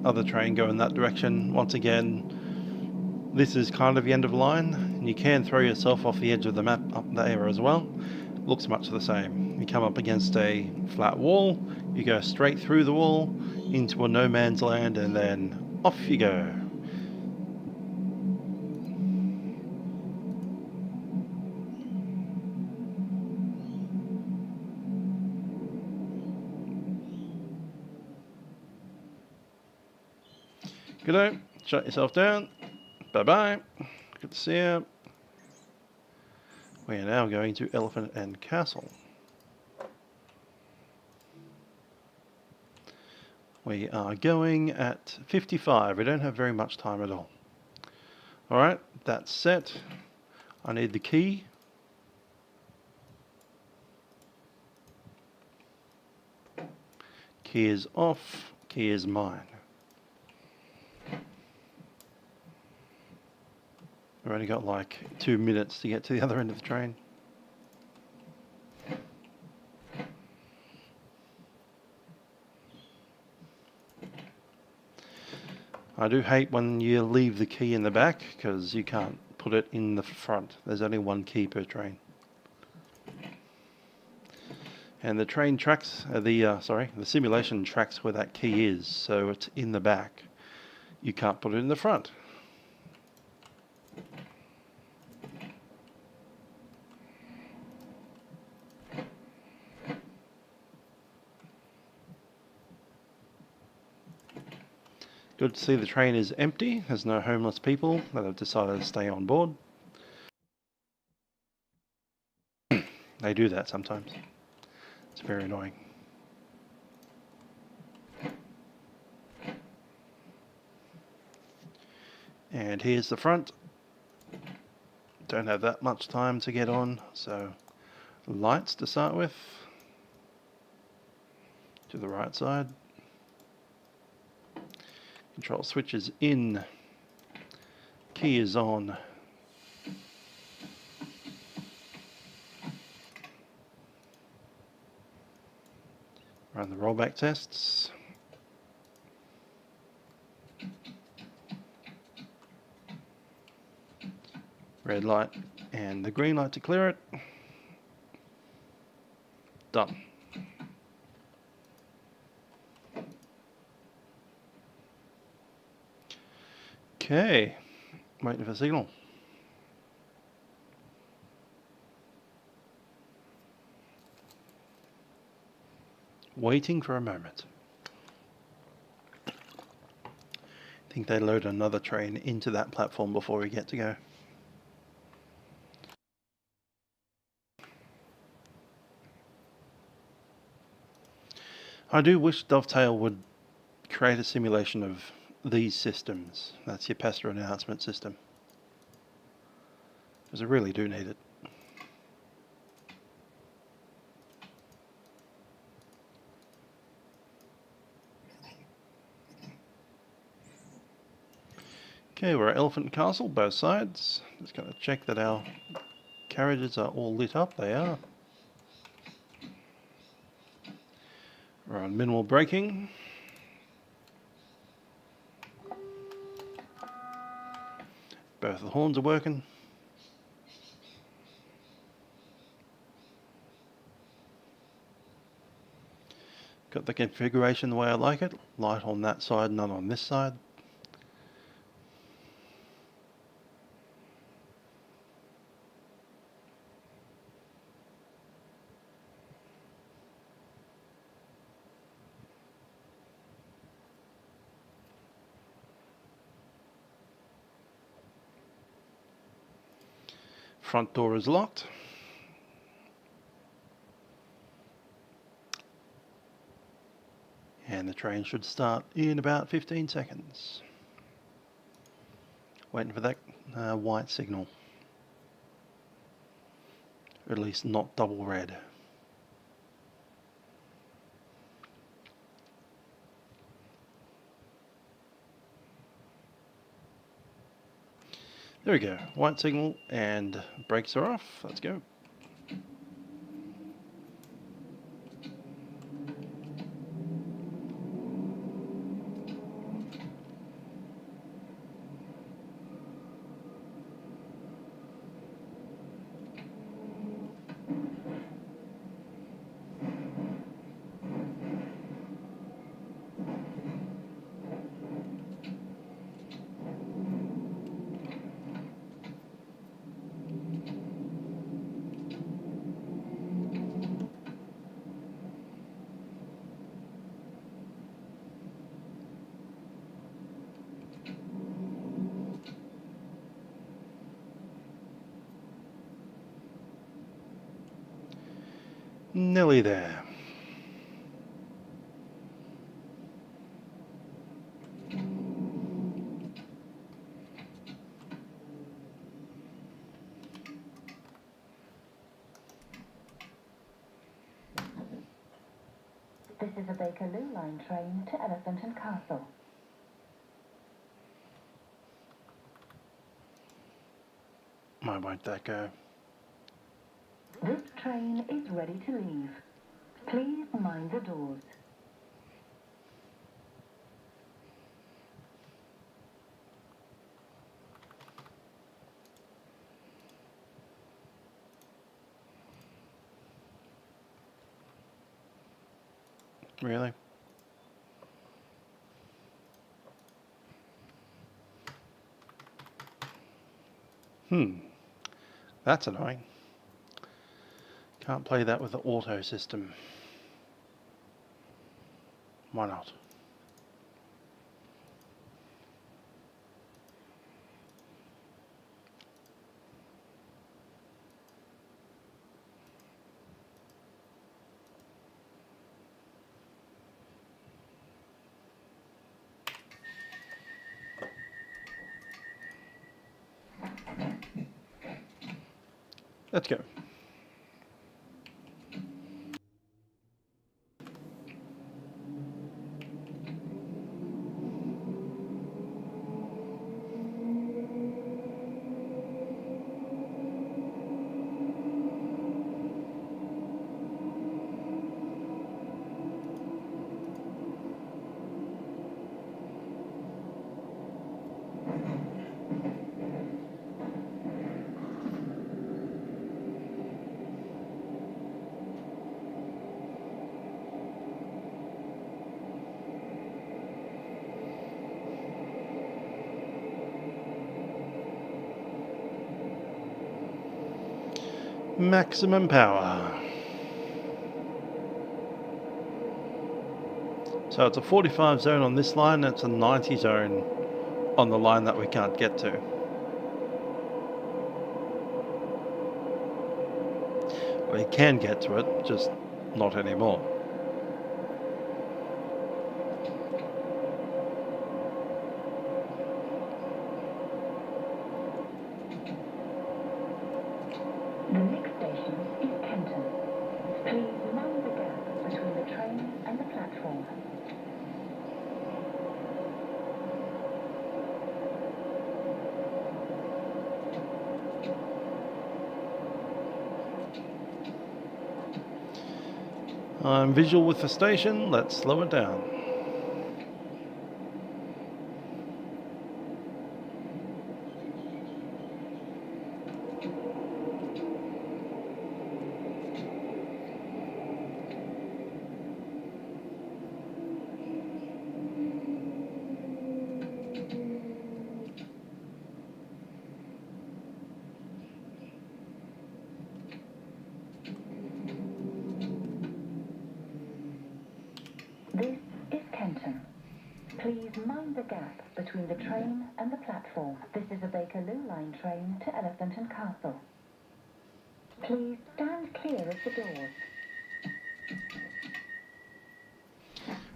other train going that direction, once again, this is kind of the end of the line, and you can throw yourself off the edge of the map up there as well. Looks much the same. You come up against a flat wall, you go straight through the wall into a no man's land, and then off you go. Good day. Shut yourself down. Bye-bye. Good to see you. We are now going to Elephant and Castle. We are going at 55. We don't have very much time at all. Alright, that's set. I need the key. Key is off. Key is mine. We've only got like 2 minutes to get to the other end of the train. I do hate when you leave the key in the back because you can't put it in the front. There's only one key per train. And the train tracks, the simulation tracks where that key is, so it's in the back. You can't put it in the front. Good to see the train is empty. There's no homeless people that have decided to stay on board. They do that sometimes. It's very annoying. And here's the front. Don't have that much time to get on, so lights to start with. To the right side. Control switch is in. Key is on. Run the rollback tests. Red light and the green light to clear it. Done. Okay, waiting for signal. Waiting for a moment. I think they load another train into that platform before we get to go. I do wish Dovetail would create a simulation of these systems. That's your passenger announcement system. Because I really do need it. Okay, we're at Elephant Castle, both sides. Just going to check that our carriages are all lit up. They are. We're on minimal braking. Both the horns are working. Got the configuration the way I like it. Light on that side, none on this side. Front door is locked. And the train should start in about 15 seconds. Waiting for that white signal. Or at least not double red. There we go. White signal and brakes are off. Let's go. Nearly there. This is a Bakerloo line train to Elephant and Castle. Why won't that go? This train is ready to leave. Please mind the doors. Really? That's annoying. Can't play that with the auto system. Why not? Let's go. Maximum power. So it's a 45 zone on this line, and it's a 90 zone on the line that we can't get to. We can get to it, just not anymore. The next station is Kenton. Please mind the gap between the train and the platform. I'm visual with the station, let's slow it down. This is Kenton. Please mind the gap between the train and the platform. This is a Bakerloo line train to Elephant and Castle. Please stand clear of the doors.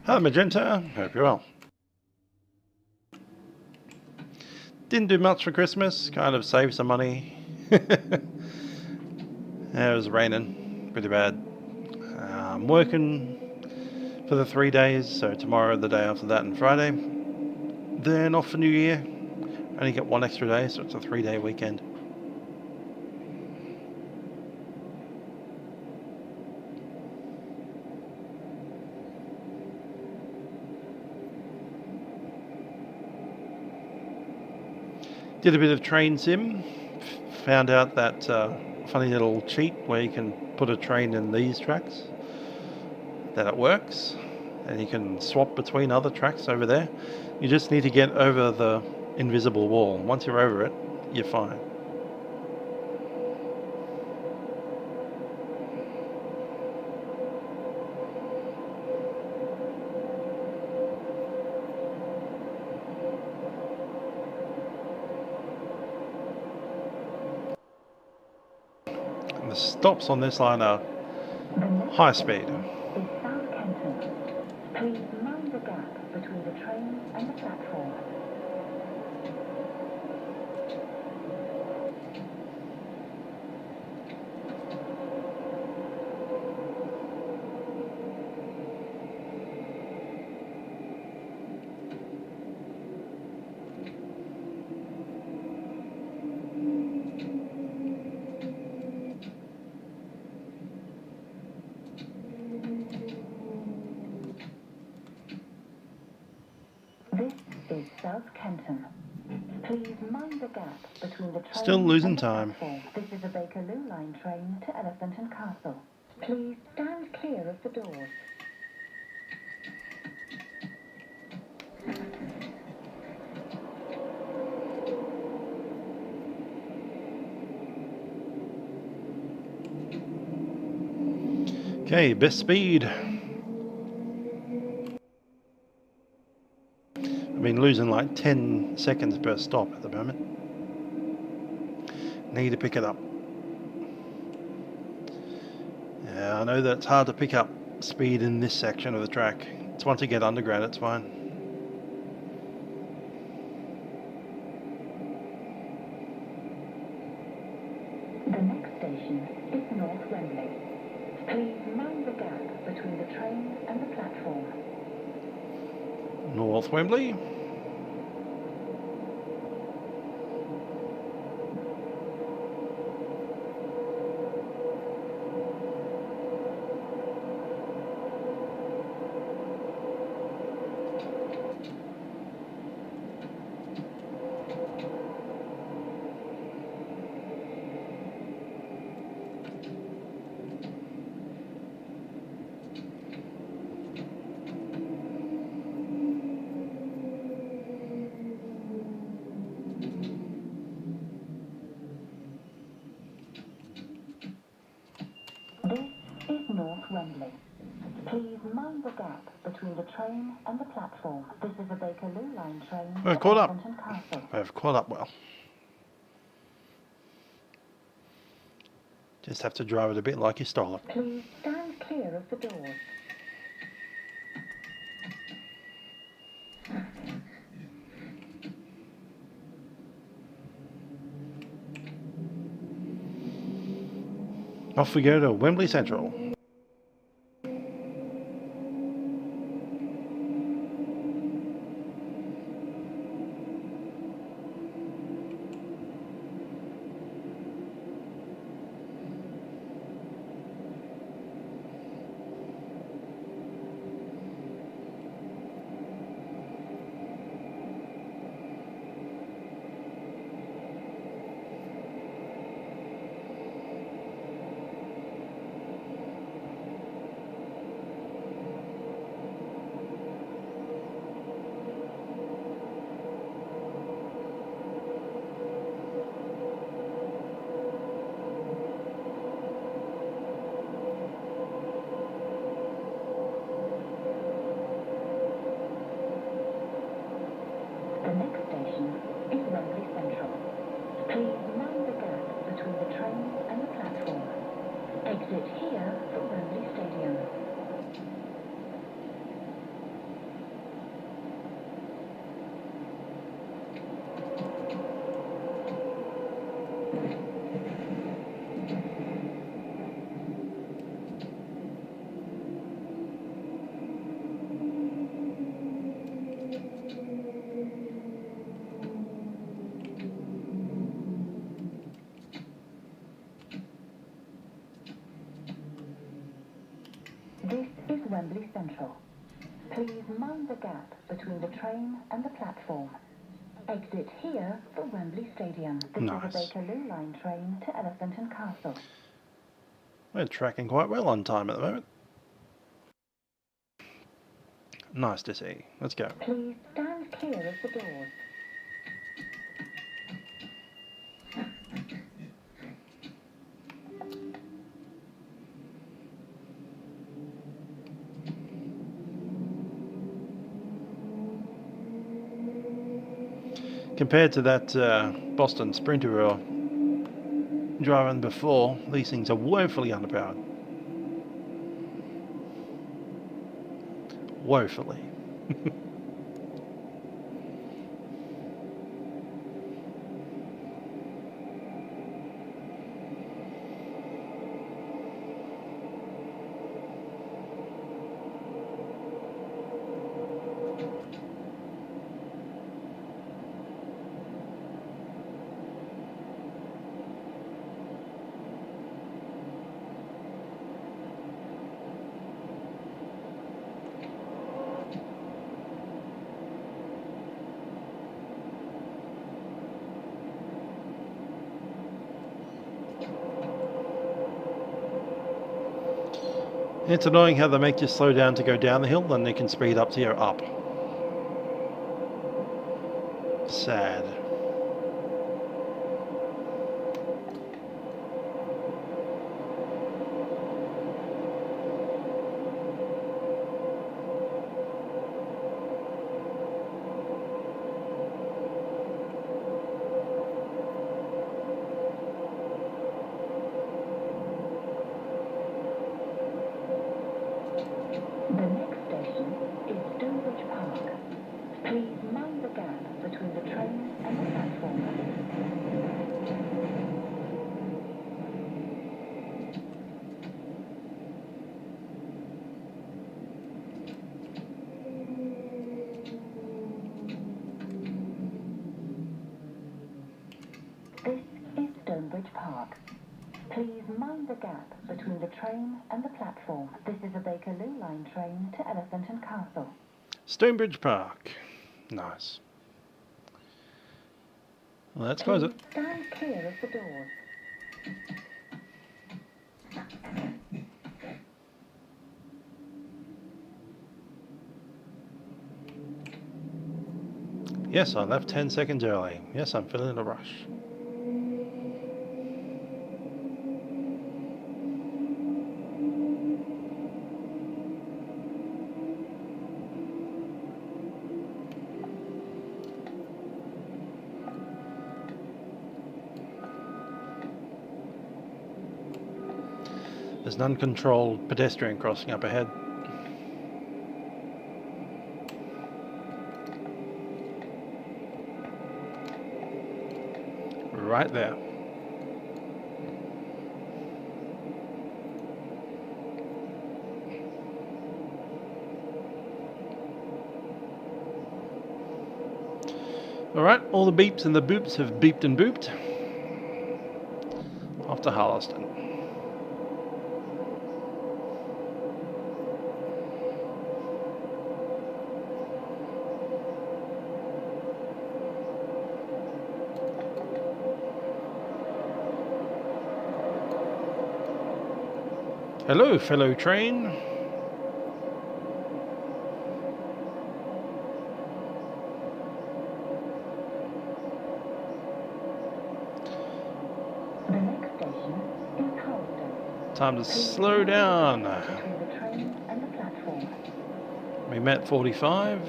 Hi Magenta, hope you're well. Didn't do much for Christmas, kind of saved some money. It was raining, pretty bad. I'm working for the 3 days, so tomorrow, the day after that, and Friday. Then off for New Year. Only get one extra day, so it's a 3-day weekend. Did a bit of train sim. Found out that funny little cheat where you can put a train in these tracks. That it works. And you can swap between other tracks over there. You just need to get over the invisible wall. Once you're over it, you're fine. And the stops on this line are high speed. Is South Kenton. Please mind the gap between the train and the platform. is South Kenton. Please mind the gap between the train Still losing and the time. platform. This is a Bakerloo line train to Elephant and Castle. Please stand clear of the doors. Okay, best speed. I've been losing like 10 seconds per stop at the moment. Need to pick it up. Yeah, I know that it's hard to pick up speed in this section of the track. It's once you get underground, it's fine. The next station is North Wembley. Please mind the gap between the train and the platform. North Wembley. This is North Wembley. Please mind the gap between the train and the platform. This is a Bakerloo line train We've to caught up. Elephant and Castle. We've caught up well. Just have to drive it a bit like you stole it. Please stand clear of the doors. Off we go to Wembley Central. The next station is Wembley Central. Please mind the gap between the train and the platform. Exit here for Wembley Stadium. This is Wembley Central. Please mind the gap between the train and the platform. Exit here for Wembley Stadium. This Nice. is a Bakerloo line train to Elephant and Castle. We're tracking quite well on time at the moment. Nice to see. Let's go. Please stand clear of the doors. Compared to that Boston Sprinter we were driving before, these things are woefully underpowered. Woefully. It's annoying how they make you slow down to go down the hill, then they can speed up to go up. Sad. The next station is Stonebridge Park. Please mind the gap between the train and the platform. This is Stonebridge Park. Please mind the gap between the train and the platform. This is a Bakerloo line train to Elephant and Castle. Stonebridge Park. Nice. Well, let's close it. Stand clear of the doors. Yes, I left 10 seconds early. Yes, I'm feeling a rush. There's an uncontrolled pedestrian crossing up ahead. Right there. Alright, all the beeps and the boops have beeped and booped. Off to Harleston. Hello, fellow train. The next station is Harleston. Time to slow down. Between the train and the platform. We met 45.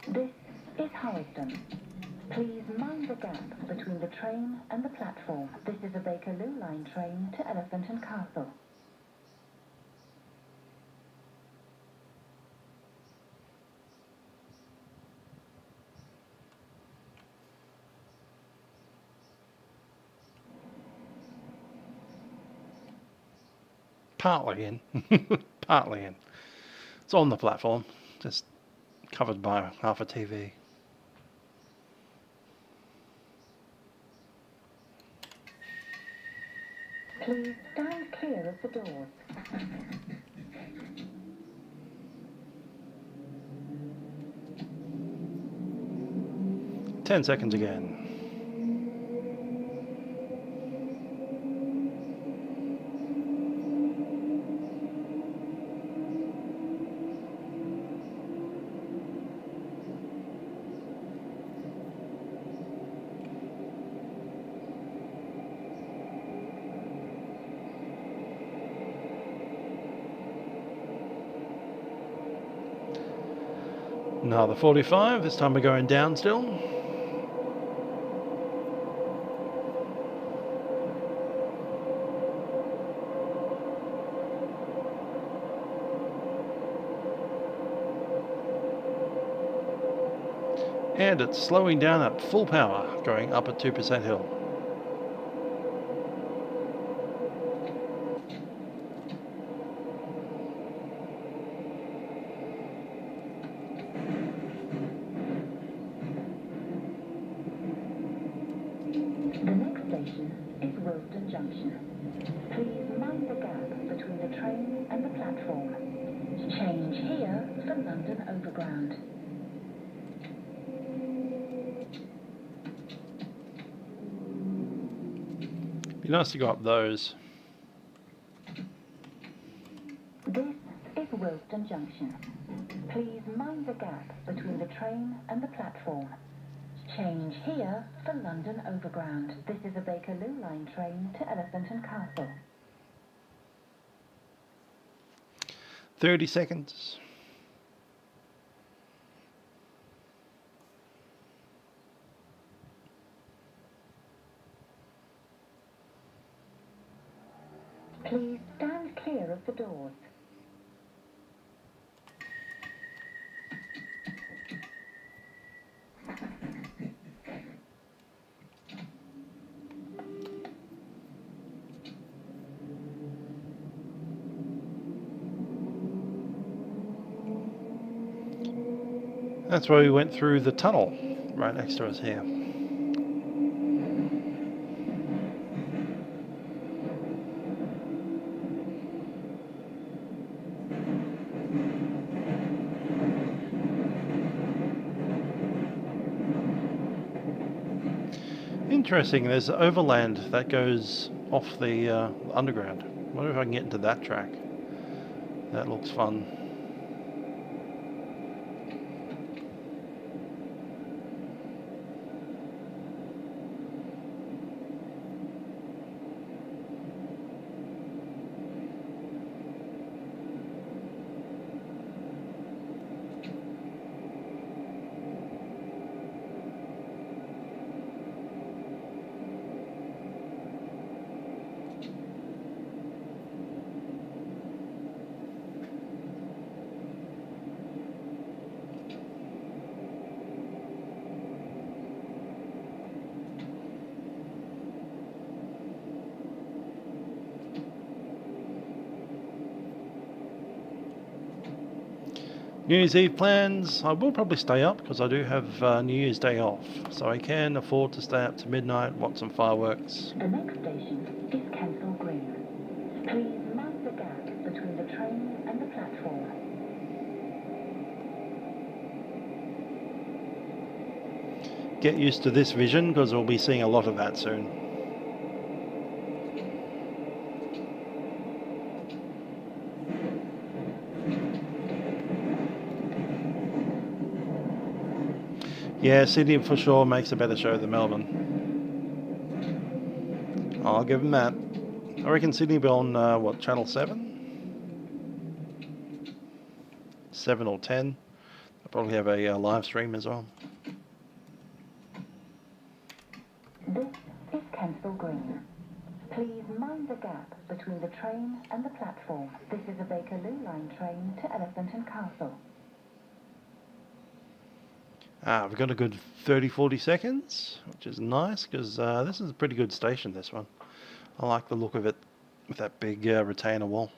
This is Harleston. Please mind the gap between the train and the platform. This is a Bakerloo line train to Elephant and Castle. Partly in. Partly in. It's on the platform, just covered by half a TV. Please stand clear of the doors. 10 seconds again. Now the 45, this time we're going down still. And it's slowing down at full power, going up at 2% hill. The next station is Wilston Junction. Please mind the gap between the the train and the platform. Change here for London Overground. Be nice to go up those. This is Wilston Junction. Please mind the gap between the train and the platform. Change here for London Overground. This is a Bakerloo line train to Elephant and Castle. 30 seconds. Please stand clear of the doors. That's where we went through the tunnel, right next to us here. Interesting, there's overland that goes off the underground. I wonder if I can get into that track. That looks fun. New Year's Eve plans. I will probably stay up because I do have New Year's Day off, so I can afford to stay up to midnight, watch some fireworks. The next station is Kensal Green. Please mind the gap between the train and the platform. Get used to this vision because we'll be seeing a lot of that soon. Yeah, Sydney for sure makes a better show than Melbourne. I'll give them that. I reckon Sydney will be on, what, Channel 7? 7 or 10. I'll probably have a live stream as well. This is Kensal Green. Please mind the gap between the train and the platform. This is a Bakerloo line train to Elephant and Castle. We've got a good 30-40 seconds, which is nice because this is a pretty good station, this one. I like the look of it with that big retainer wall.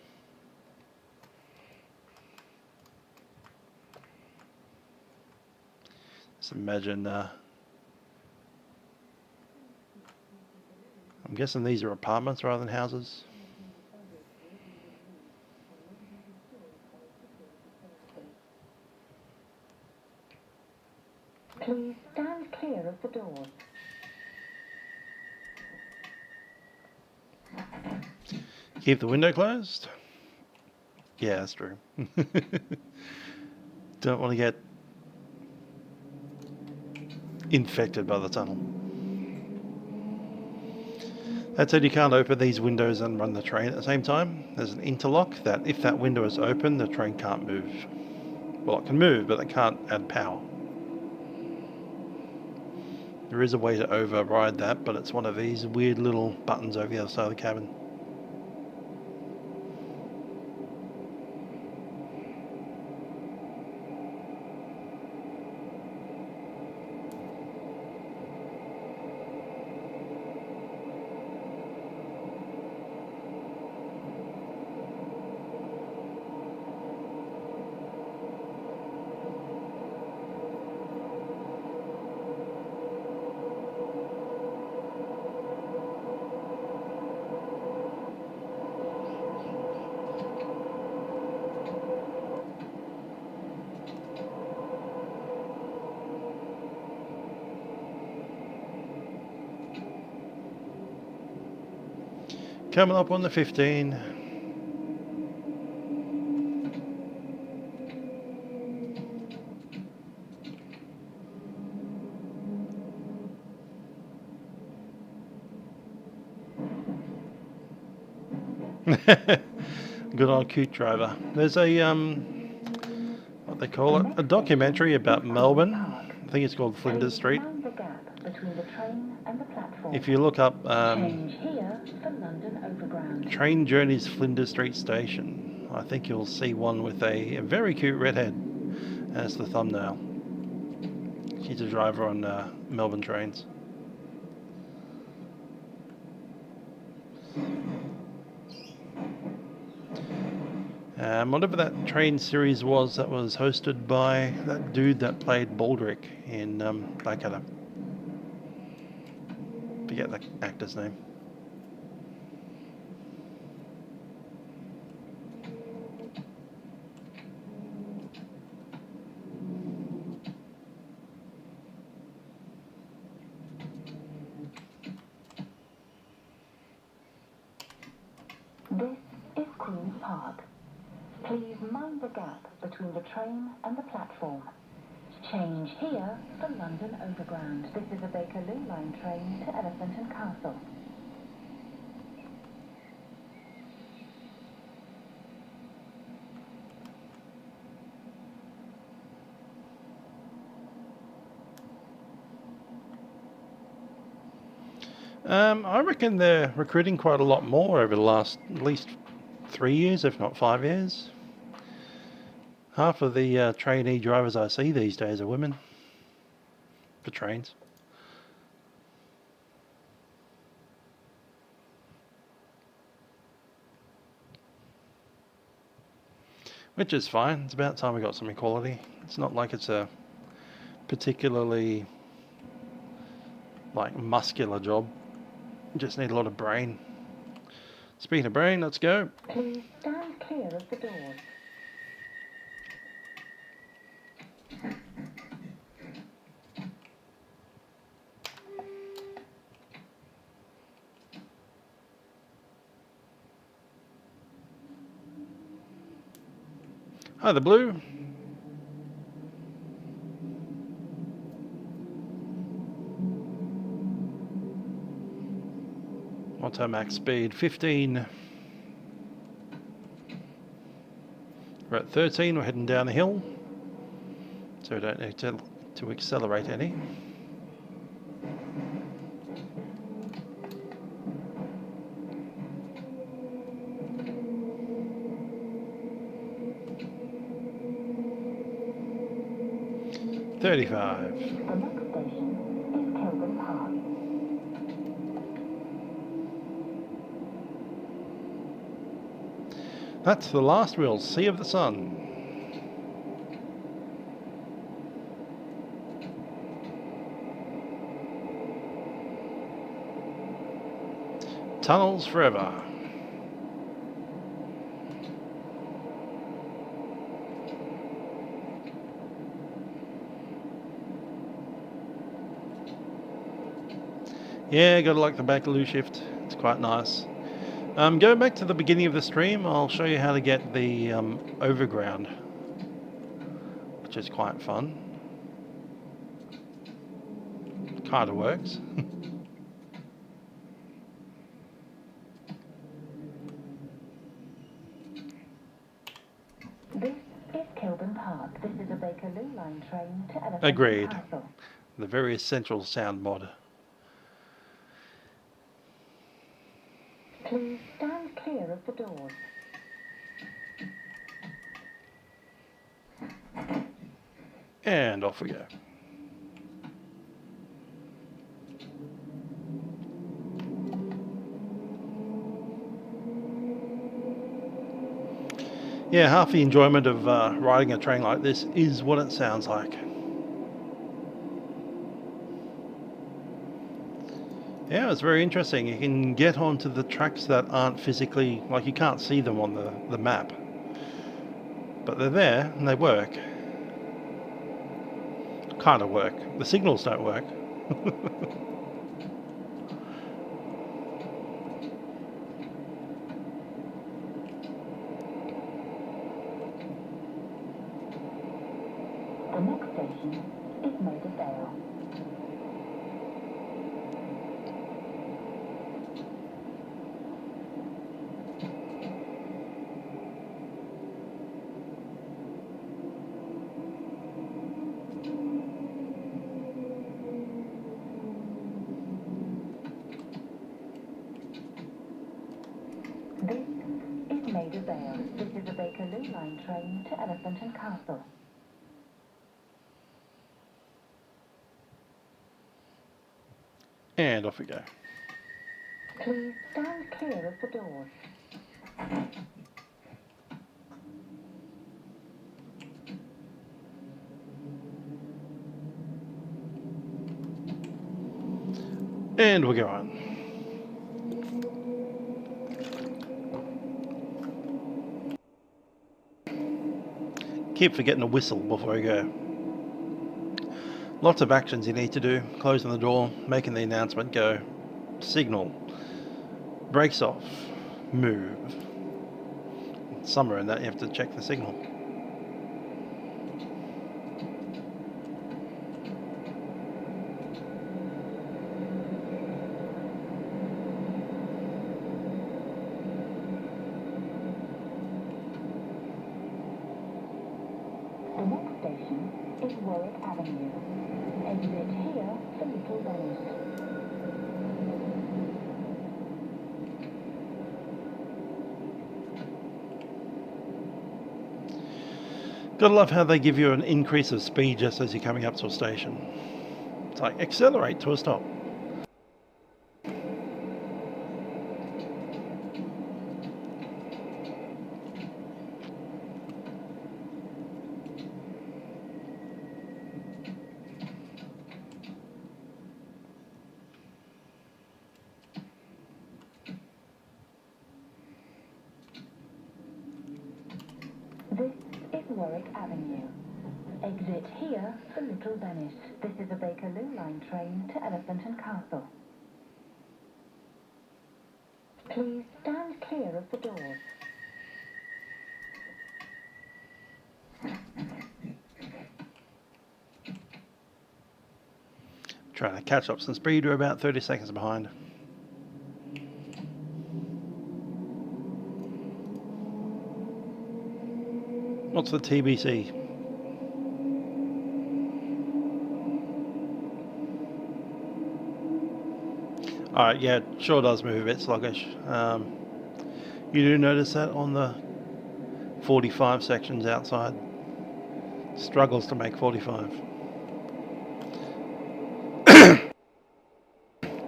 Just imagine, I'm guessing these are apartments rather than houses. Please stand clear of the doors. Keep the window closed? Yeah, that's true. Don't want to get infected by the tunnel. That said, you can't open these windows and run the train at the same time. There's an interlock that if that window is open, the train can't move. Well, it can move, but it can't add power. There is a way to override that, but it's one of these weird little buttons over the other side of the cabin. Coming up on the 15. Good old cute driver. There's a what they call it, a documentary about Melbourne. I think it's called Flinders Street. If you look up Train Journeys Flinders Street Station, I think you'll see one with a very cute redhead as the thumbnail. She's a driver on Melbourne trains. Whatever that train series was that was hosted by that dude that played Baldrick in Bakerloo. Forget the actor's name. This is Queen's Park. Please mind the gap between the train and the platform. Change here for London Overground. This is a Bakerloo line train to Elephant and Castle. I reckon they're recruiting quite a lot more over the last at least 3 years, if not 5 years. Half of the trainee drivers I see these days are women for trains. Which is fine. It's about time we got some equality. It's not like it's a particularly like muscular job. You just need a lot of brain. Speaking of brain, let's go. Please stand clear of the doors. Hi, the blue. What's our max speed? 15. We're at 13. We're heading down the hill, so we don't need to accelerate any. The next station is Kilburn Park. That's the last we'll see of the sun. Tunnels forever. Yeah, gotta like the Bakerloo shift. It's quite nice. Going back to the beginning of the stream, I'll show you how to get the Overground, which is quite fun. Kinda works. This is Kilburn Park. This is a Bakerloo line train to Elephant Agreed. and Castle. The very essential sound mod. Please stand clear of the doors. And off we go. Yeah, half the enjoyment of riding a train like this is what it sounds like. Yeah, it's very interesting. You can get onto the tracks that aren't physically, like you can't see them on the map. But they're there and they work. Kind of work. The signals don't work. The next station is Maida Vale. This is Maida Vale. This is a Bakerloo line train to Elephant and Castle. And off we go. Please stand clear of the doors. And we'll go on. Keep forgetting to whistle before I go. Lots of actions you need to do. Closing the door, making the announcement, go, signal, brakes off, move. Somewhere in that you have to check the signal. The next station is Warwick Avenue. Exit here for Little Venice. Gotta love how they give you an increase of speed just as you're coming up to a station. It's like accelerate to a stop. This is Warwick Avenue. Exit here for Little Venice. This is a Bakerloo line train to Elephant and Castle. Please stand clear of the doors. Trying to catch up some speed, we're about 30 seconds behind. What's the TBC? Alright, yeah, it sure does move a bit sluggish. You do notice that on the 45 sections outside. Struggles to make 45.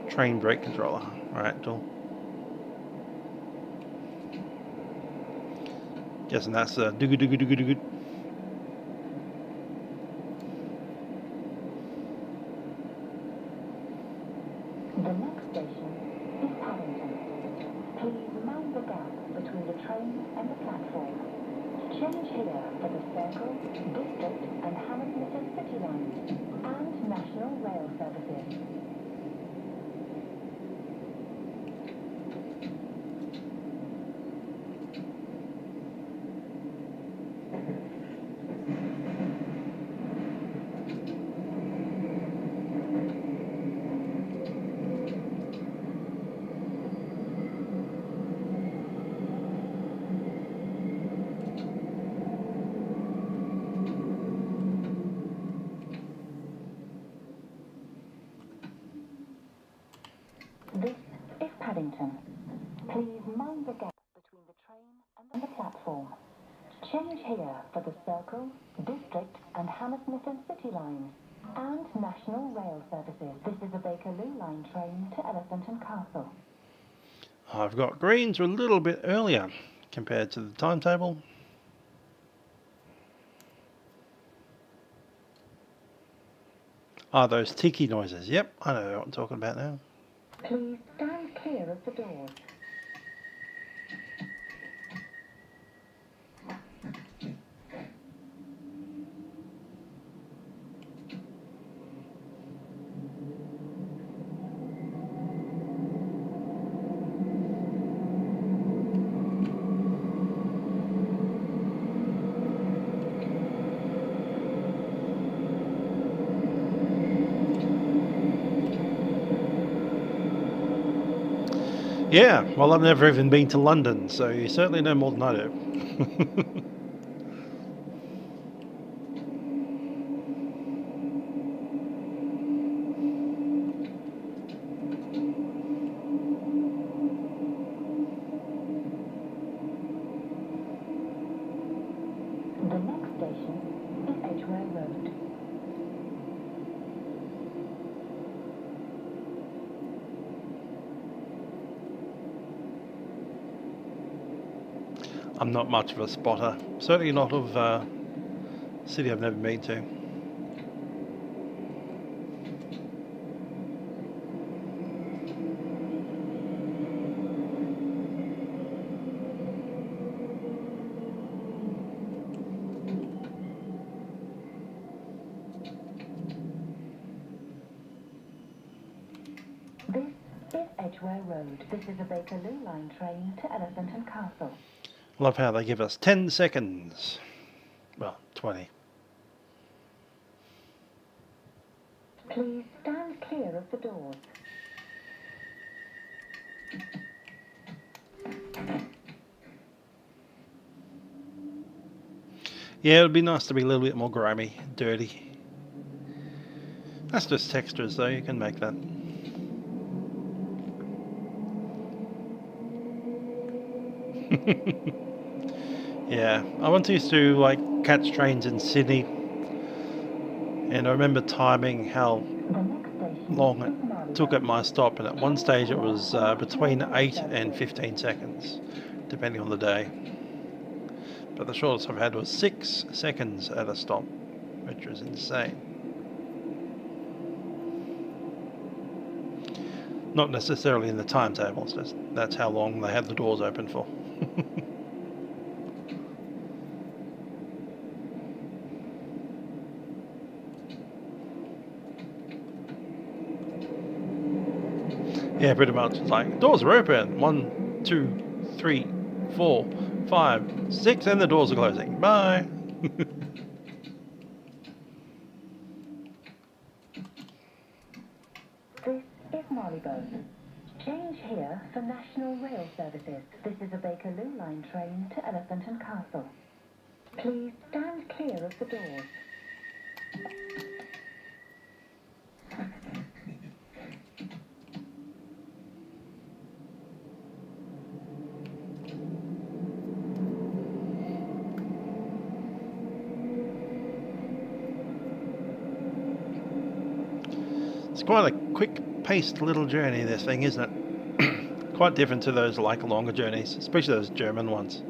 Train brake controller. Alright, cool. Guessing that's a doo-goo-doo-goo-doo-goo-doo. The next station is Paddington. Please mind the gap between the train and the platform. Change here for the Circle, District and Hammersmith City lines and National Rail services. This is Paddington. Please mind the gap between the train and the platform. Change here for the Circle, District and Hammersmith and City lines and National Rail services. This is a Bakerloo line train to Elephant and Castle. I've got greens a little bit earlier compared to the timetable. Ah, those tiki noises. Yep, I know what I'm talking about now. Please stand clear of the doors. Yeah, well, I've never even been to London, so you certainly know more than I do. The next station is Edgware Road. I'm not much of a spotter. Certainly not of a city I've never been to. This is Edgware Road. This is a Bakerloo line train to Elephant and Castle. Love how they give us 10 seconds. Well, 20. Please stand clear of the doors. Yeah, it would be nice to be a little bit more grimy, dirty. That's just textures though, you can make that. Yeah, I once used to like catch trains in Sydney, and I remember timing how long it took at my stop, and at one stage it was between 8 and 15 seconds, depending on the day. But the shortest I've had was 6 seconds at a stop, which was insane. Not necessarily in the timetable, it's just that's how long they had the doors open for. Yeah, pretty much. It's like, doors are open. 1, 2, 3, 4, 5, 6, and the doors are closing. Bye. This is Marylebone. Change here for National Rail Services. This is a Bakerloo line train to Elephant and Castle. Please stand clear of the doors. It's quite a quick-paced little journey, this thing, isn't it? Quite different to those like longer journeys, especially those German ones,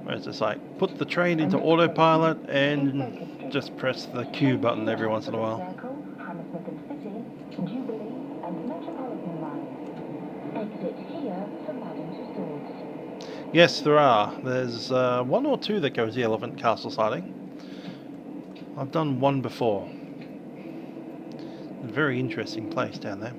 where it's just like put the train into autopilot and just press the Q button every once in a while. Yes, there are. There's one or two that goes the Elephant Castle siding. I've done one before. A very interesting place down there.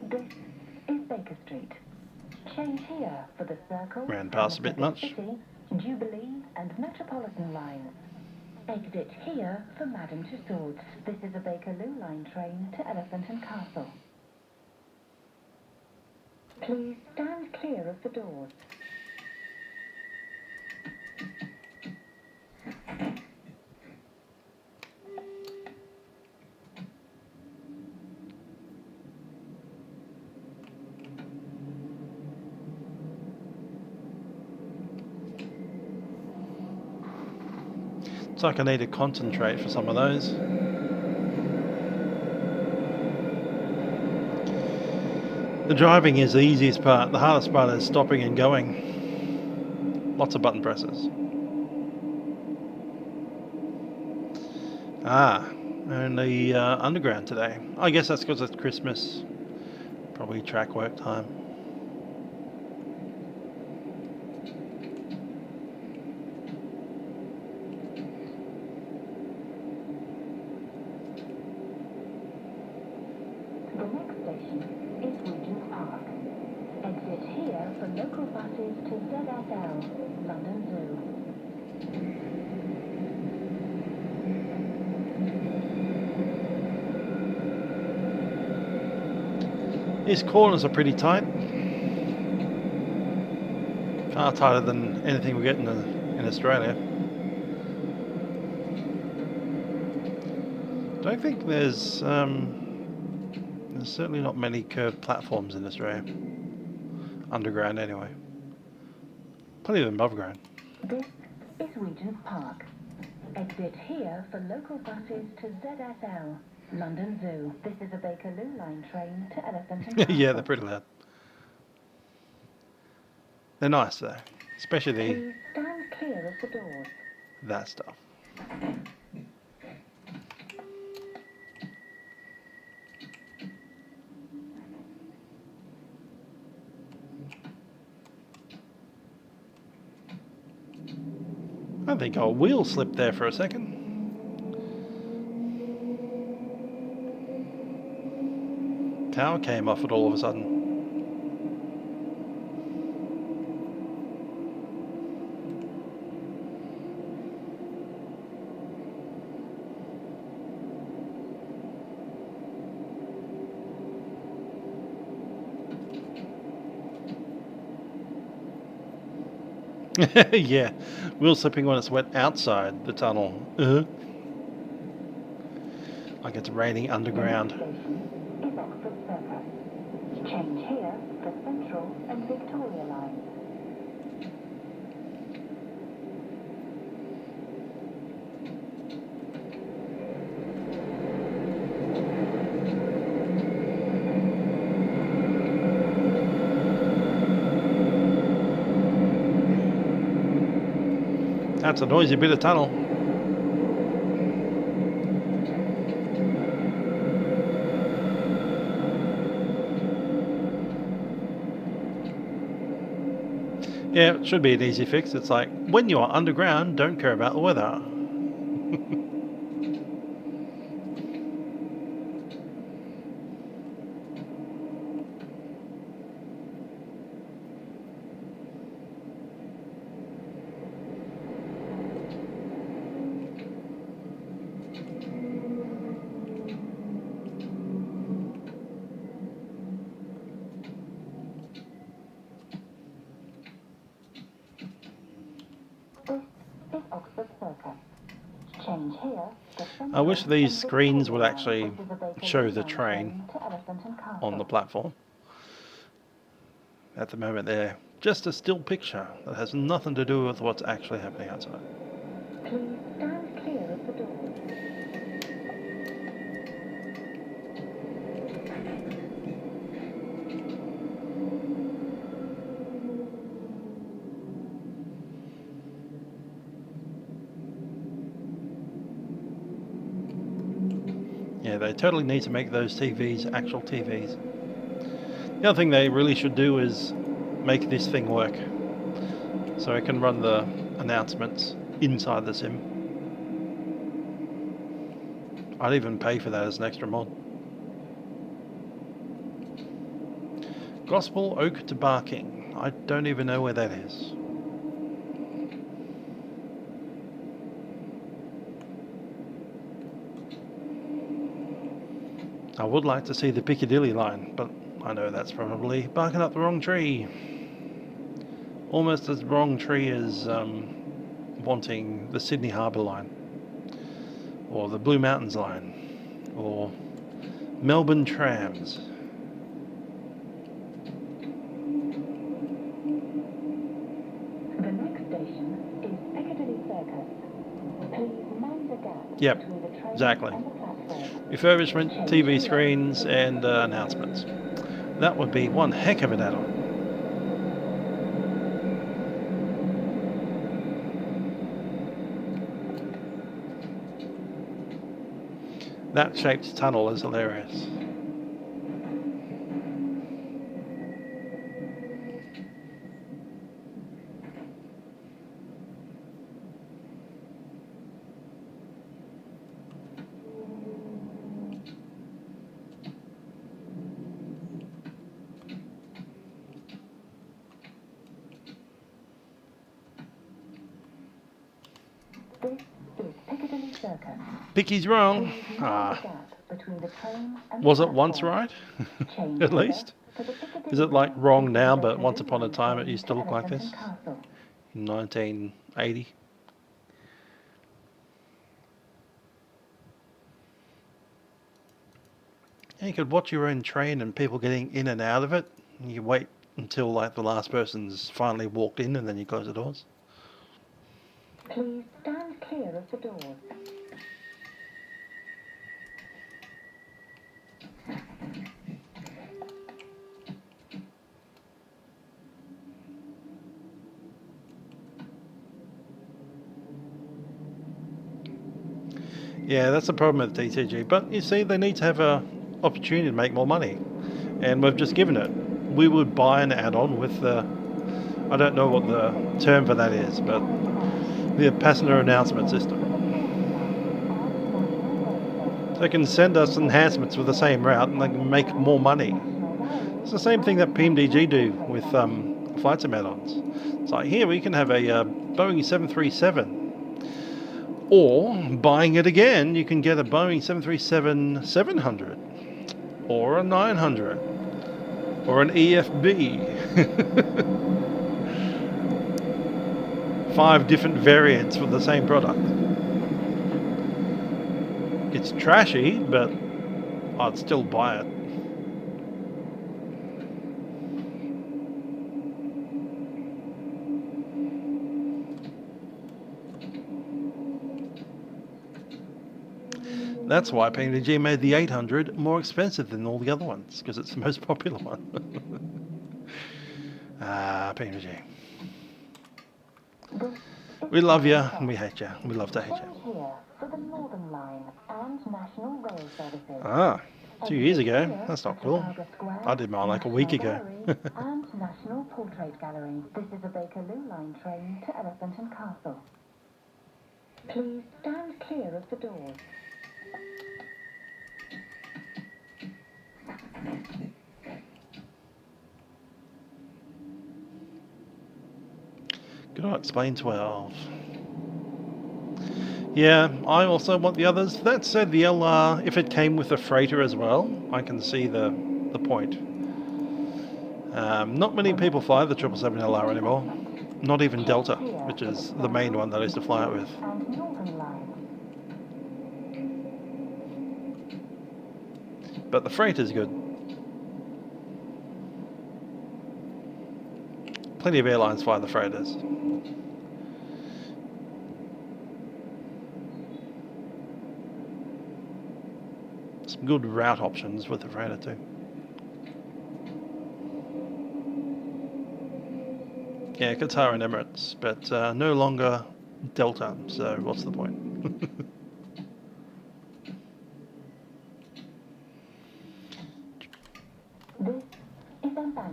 This is Baker Street. Change here for the Circle, Ran past a bit much. City, Jubilee and Metropolitan lines. Exit here for Madame Tussauds. This is a Bakerloo line train to Elephant and Castle. Please stand clear of the doors. It's like I need to concentrate for some of those. The driving is the easiest part. The hardest part is stopping and going. Lots of button presses. Only underground today. I guess that's because it's Christmas. Probably track work time. buses to ZSL, London Zoo. These corners are pretty tight. Far tighter than anything we get in Australia. Don't think there's certainly not many curved platforms in Australia. Underground anyway. Plenty of them above ground. This is Regent's Park. Exit here for local buses to ZSL, London Zoo. This is a Bakerloo line train to Elephant and Castle. Yeah, they're pretty loud. They're nice though, especially Please stand clear of the doors. that stuff. I think our wheel slipped there for a second. Tower came off it all of a sudden. Yeah, wheel slipping when it's wet outside the tunnel. Like it's raining underground. Is Oxford Circus. Change here for Central and Victoria lines. That's a noisy bit of tunnel. Yeah, it should be an easy fix. It's like, when you are underground, don't care about the weather. I wish these screens would actually show the train on the platform. At the moment they're just a still picture that has nothing to do with what's actually happening outside. Please stand clear of the doors. Yeah, they totally need to make those TVs actual TVs. The other thing they really should do is make this thing work, so it can run the announcements inside the sim. I'd even pay for that as an extra mod. Gospel Oak to Barking. I don't even know where that is. I would like to see the Piccadilly line, but I know that's probably barking up the wrong tree. Almost as wrong tree as wanting the Sydney Harbour line, or the Blue Mountains line, or Melbourne trams. The next station is Piccadilly Circus. Please mind the gap Yep, between the train exactly. and the platform. Refurbishment, TV screens, and announcements. That would be one heck of an add-on. That shaped tunnel is hilarious. This is Piccadilly Circus. Picky's wrong. Please mind the gap between the train and Was the it once platform. right? Change At here least. for the Piccadilly Is it like line. wrong This now, is but Bakerloo once upon a line time it train used to to look like Elephant this? and Castle. In 1980. And you could watch your own train and people getting in and out of it. And you wait until like the last person's finally walked in and then you close the doors. Please stand clear of the doors. Yeah, that's the problem with DTG. But you see, they need to have a opportunity to make more money, and we've just given it. We would buy an add-on with the, I don't know what the term for that is, but the passenger announcement system. So they can send us enhancements with the same route, and they can make more money. It's the same thing that PMDG do with Flightsum add-ons. It's like, here we can have a Boeing 737. Or, buying it again, you can get a Boeing 737-700, or a 900, or an EFB. 5 different variants for the same product. It's trashy, but I'd still buy it. That's why PMDG made the 800 more expensive than all the other ones, because it's the most popular one. PMDG. We love you, and we hate you. We love to hate you. Here for the Northern Line and National Rail Services. Ah, 2 years ago. That's not cool. I did mine like a week ago. And National Portrait Gallery. This is a Bakerloo line train to Elephant and Castle. Please stand clear of the doors. Good night, Explain 12. Yeah, I also want the others. That said, the LR, if it came with a freighter as well, I can see the point. Not many people fly the 777LR anymore. Not even Delta, which is the main one that I used to fly it with. But the freighter's good. Plenty of airlines fly the freighters. Some good route options with the freighter too. Yeah, Qatar and Emirates, but no longer Delta, so what's the point?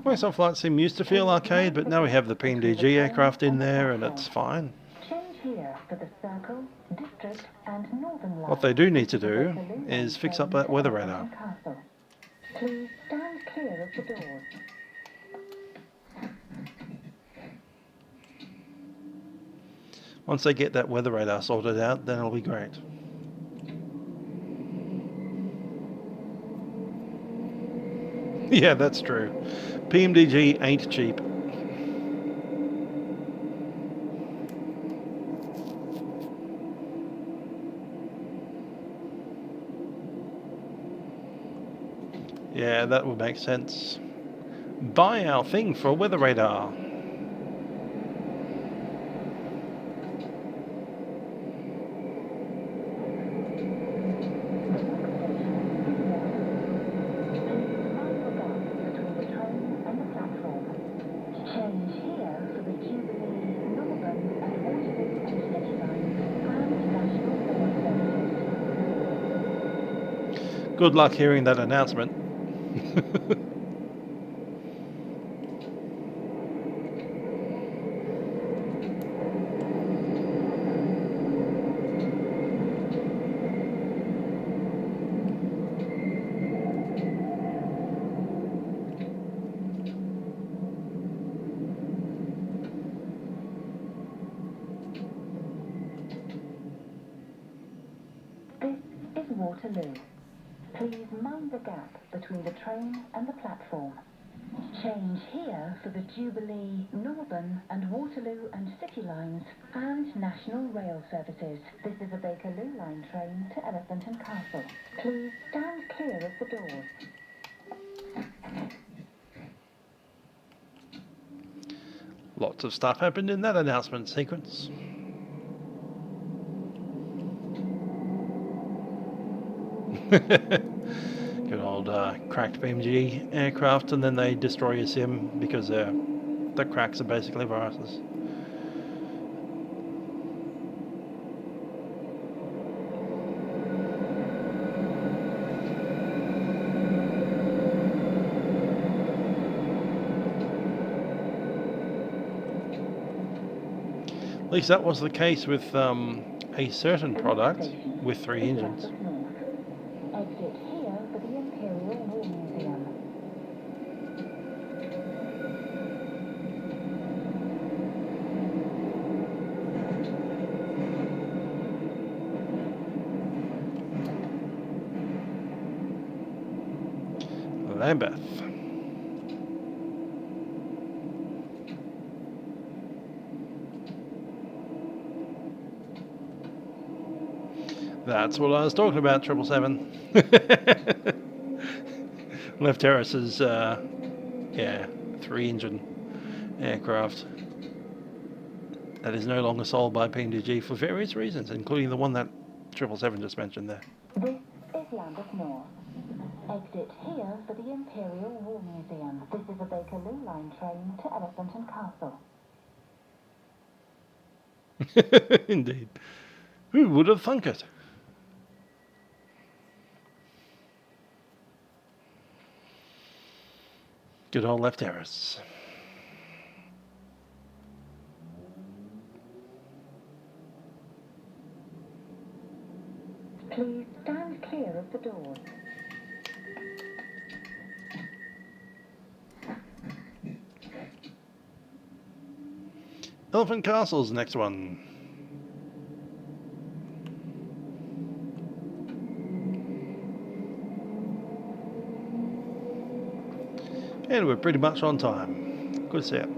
Well, some flight sim used to feel arcade, but now we have the PMDG aircraft in there and it's fine. What they do need to do is fix up that weather radar. Please stand clear of the doors. Once they get that weather radar sorted out, then it'll be great. Yeah, that's true. PMDG ain't cheap. Yeah, that would make sense. Buy our thing for a weather radar. Good luck hearing that announcement. Waterloo. Please mind the gap between the train and the platform. Change here for the Jubilee, Northern and Waterloo and City lines and National Rail services. This is a Bakerloo line train to Elephant and Castle. Please stand clear of the doors. Lots of stuff happened in that announcement sequence. Good old cracked BMG aircraft, and then they destroy your sim because the cracks are basically viruses. At least that was the case with a certain product with 3 engines. Exit here for the Imperial War Museum. Lambeth. That's what I was talking about, 777. Left Terrace's, yeah, 3-engine aircraft that is no longer sold by PMDG for various reasons, including the one that 777 just mentioned there. This is Lambeth North. Exit here for the Imperial War Museum. This is a Bakerloo line train to Elephant and Castle. Indeed. Who would have thunk it? Good old Left Terrace. Please stand clear of the doors. Elephant Castle's the next one. And we're pretty much on time. Good set.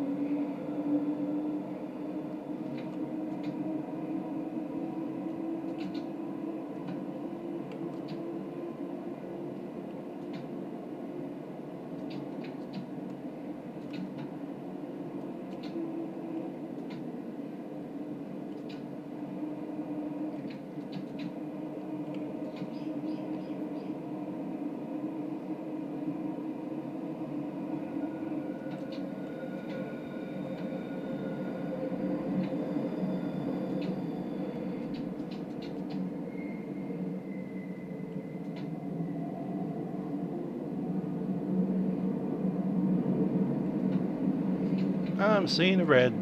I'm seeing a red.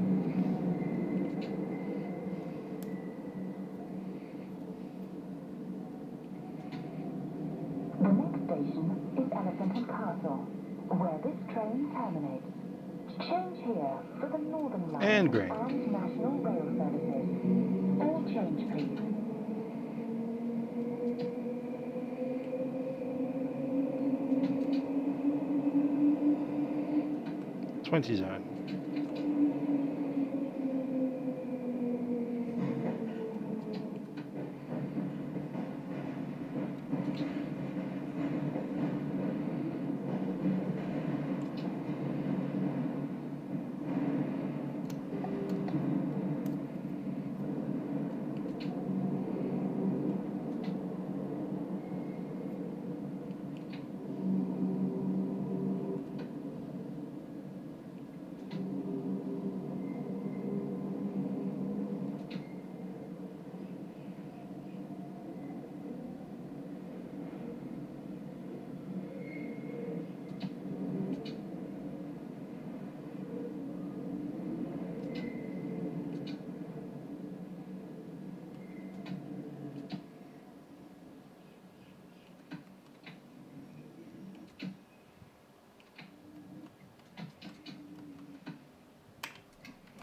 The next station is Elephant and Castle, where this train terminates. Change here for the Northern Line And green. and National Rail services. All change, please. 20 zone.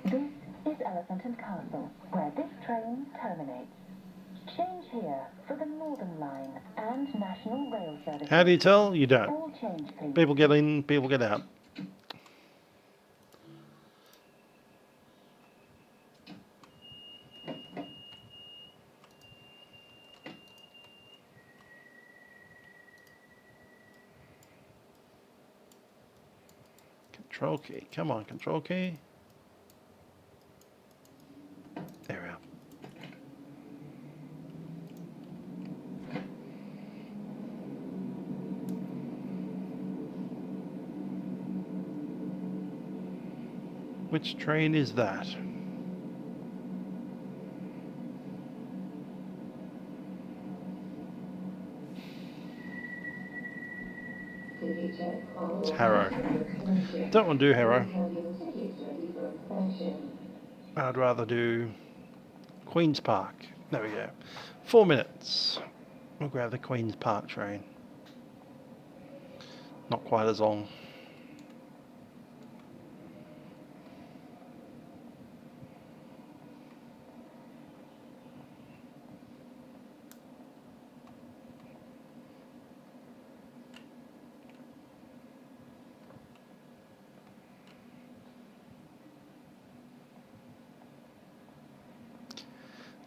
This is Elephant and Castle, where this train terminates. Change here for the Northern Line and National Rail Service. How do you tell? You don't. All change, please. People get in, people get out. Control key. Come on, control key. There we are. Which train is that? It's Harrow. Don't want to do Harrow. I'd rather do Queen's Park. There we go. 4 minutes. We'll grab the Queen's Park train. Not quite as long.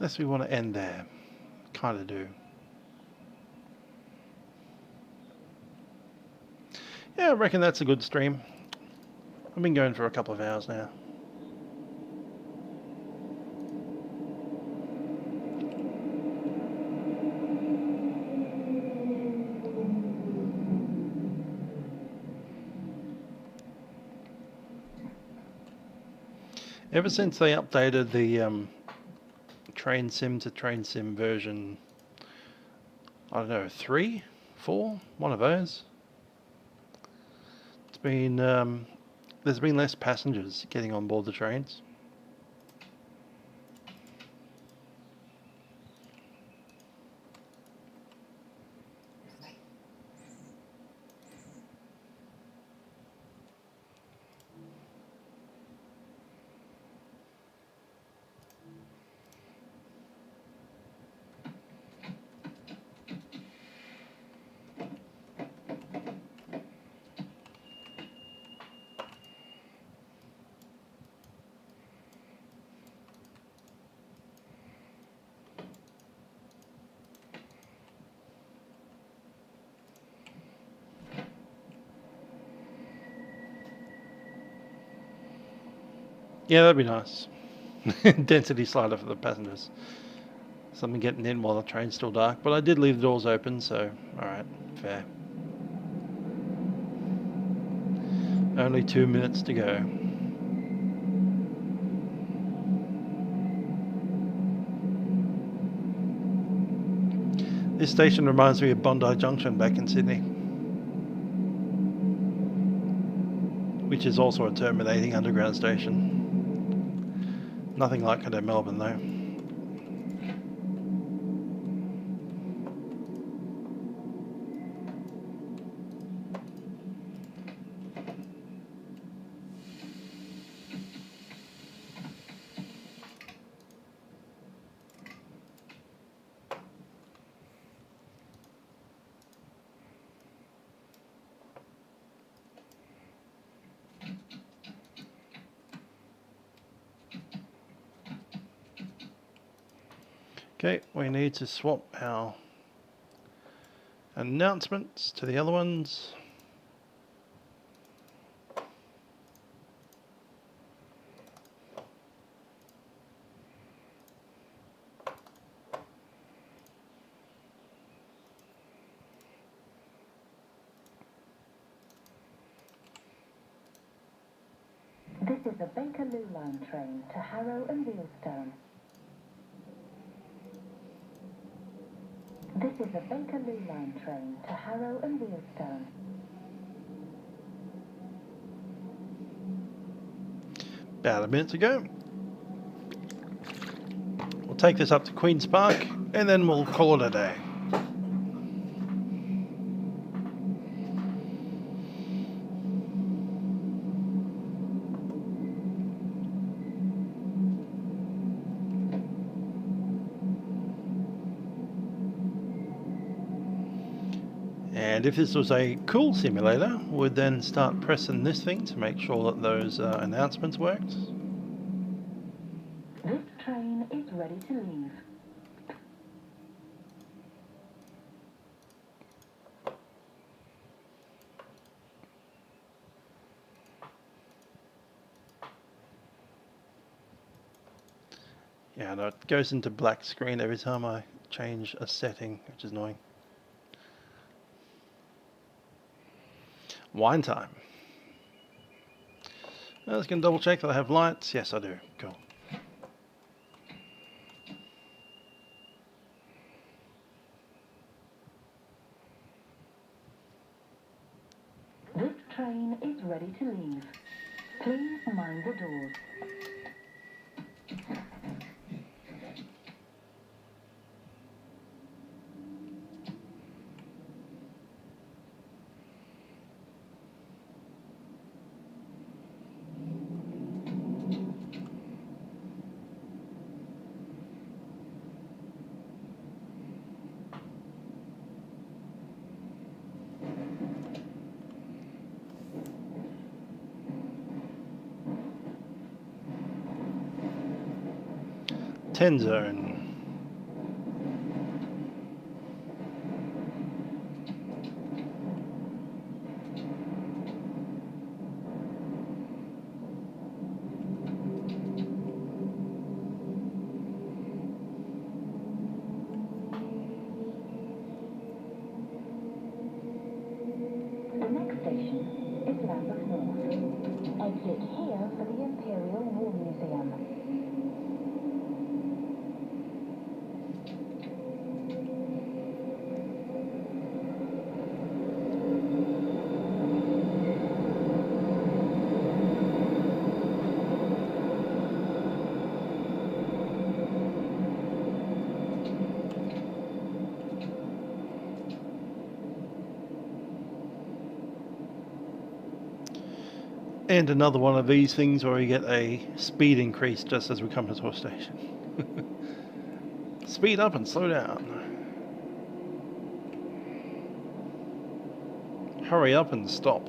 Unless we want to end there. Kind of do. Yeah, I reckon that's a good stream. I've been going for a couple of hours now. Ever since they updated the train sim to train sim version, I don't know, 3, 4, one of those. It's been there's been less passengers getting on board the trains. Yeah, that'd be nice. Density slider for the passengers. Something getting in while the train's still dark. But I did leave the doors open, so alright, fair. Only 2 minutes to go. This station reminds me of Bondi Junction back in Sydney, which is also a terminating underground station. Nothing like it in Melbourne though. Okay, we need to swap our announcements to the other ones. This is a Bakerloo line train to Harrow and Wheelstone. This is a Bakerloo line train to Harrow and Wheelstone. About a minute to go. We'll take this up to Queen's Park and then we'll call it a day. And if this was a cool simulator, we'd then start pressing this thing to make sure that those announcements worked. This train is ready to leave. Yeah, no, it goes into black screen every time I change a setting, which is annoying. Wine time. I was going to double check that I have lights. Yes, I do. Cool. This train is ready to leave. Please mind the doors. Ten zone. The next station is Lambeth North. Exit here for the Imperial War Museum. And another one of these things where we get a speed increase just as we come to a station. Speed up and slow down. Hurry up and stop.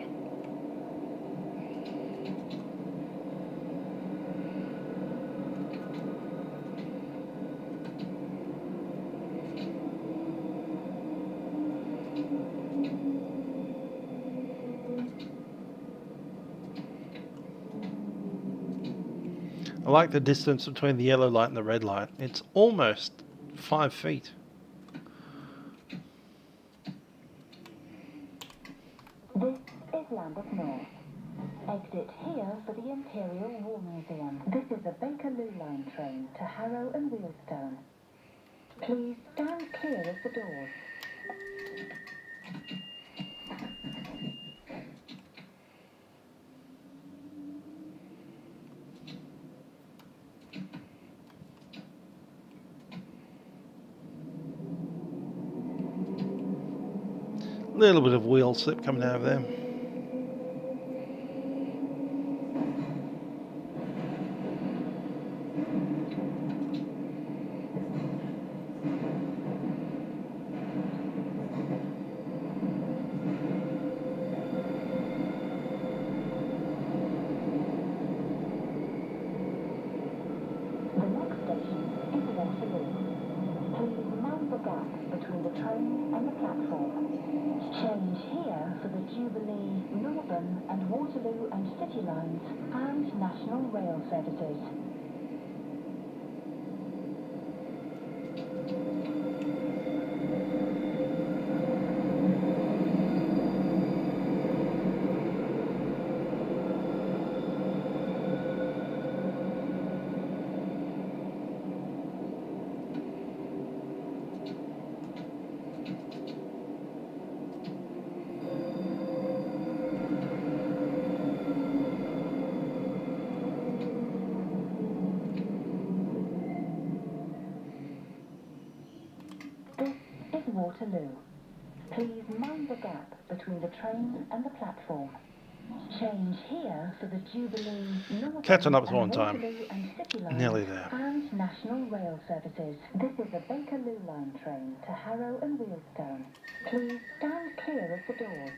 I like the distance between the yellow light and the red light. It's almost 5 feet. This is Lambeth North. Exit here for the Imperial War Museum. This is a Bakerloo line train to Harrow and Wheelstone. Please stand clear of the doors. Little bit of wheel slip coming out of there. The next station is Waterloo. Please mind the gap between the train and the platform. Change here for the Jubilee, Northern and Waterloo and City lines and National Rail services. Waterloo. Please mind the gap between the train and the platform. Change here for the Jubilee, Northern Catching up and to on time. Waterloo and City Line Nearly there. and National Rail services. This is a Bakerloo line train to Harrow and Wealdstone. Please stand clear of the doors.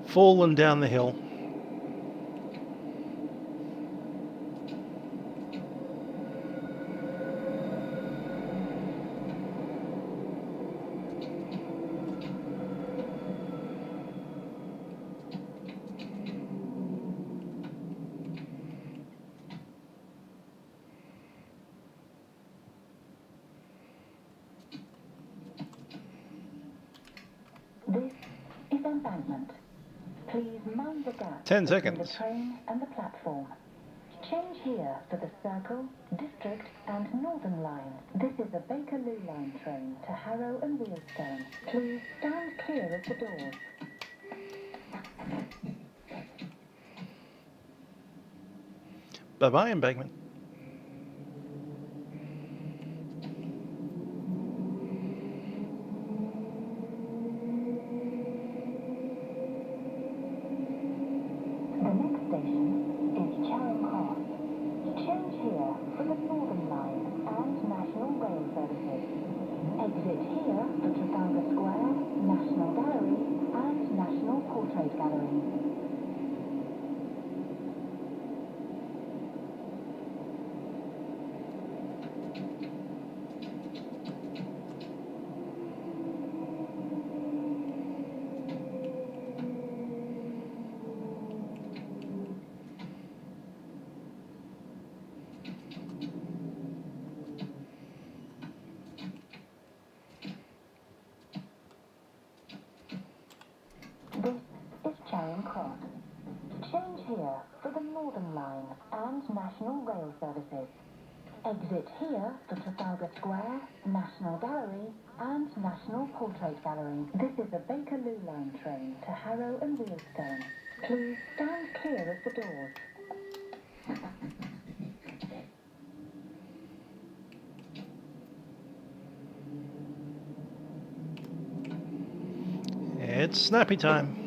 Falling down the hill. This is embankment. Please mind the gap 10 between seconds. the train and the platform. Change here for the Circle, District and Northern lines. This is a Bakerloo line train to Harrow and Wealdstone. Please stand clear of the doors. Bye-bye, embankment. The next station is Charing Cross. Change here for the Northern line and National Rail services. Exit here for Trafalgar Square, National Gallery and National Portrait Gallery. This is Charing Cross. Change here for the Northern line and National Rail services. Exit here for Trafalgar Square, National Gallery and National Portrait Gallery. This is a Bakerloo line train to Harrow and Wealdstone. Please stand clear of the doors. It's snappy time.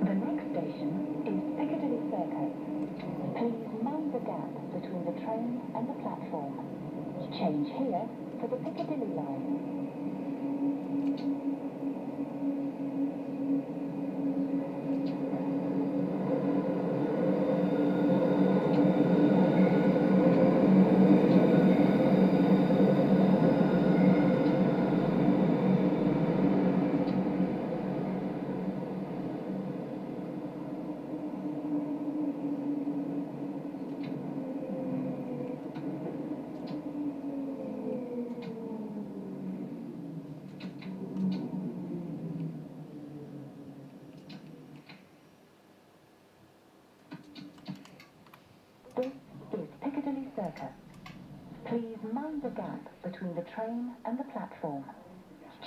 The next station is Piccadilly Circus. Please mind the gap between the train and the platform. Change here for the Piccadilly line. This is Piccadilly Circus. Please mind the gap between the train and the platform.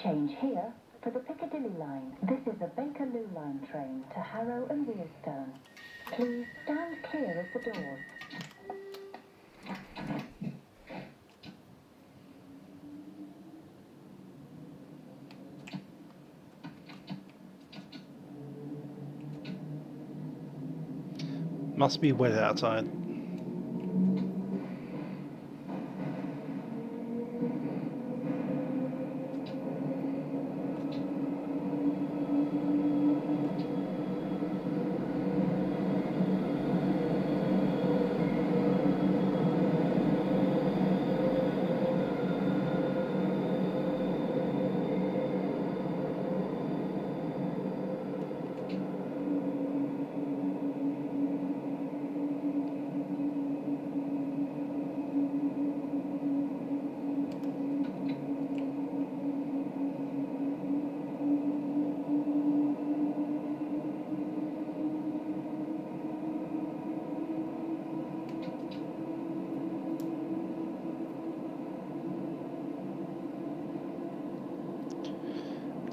Change here for the Piccadilly line. This is a Bakerloo line train to Harrow and Wealdstone. Please stand clear of the doors. Must be wet outside.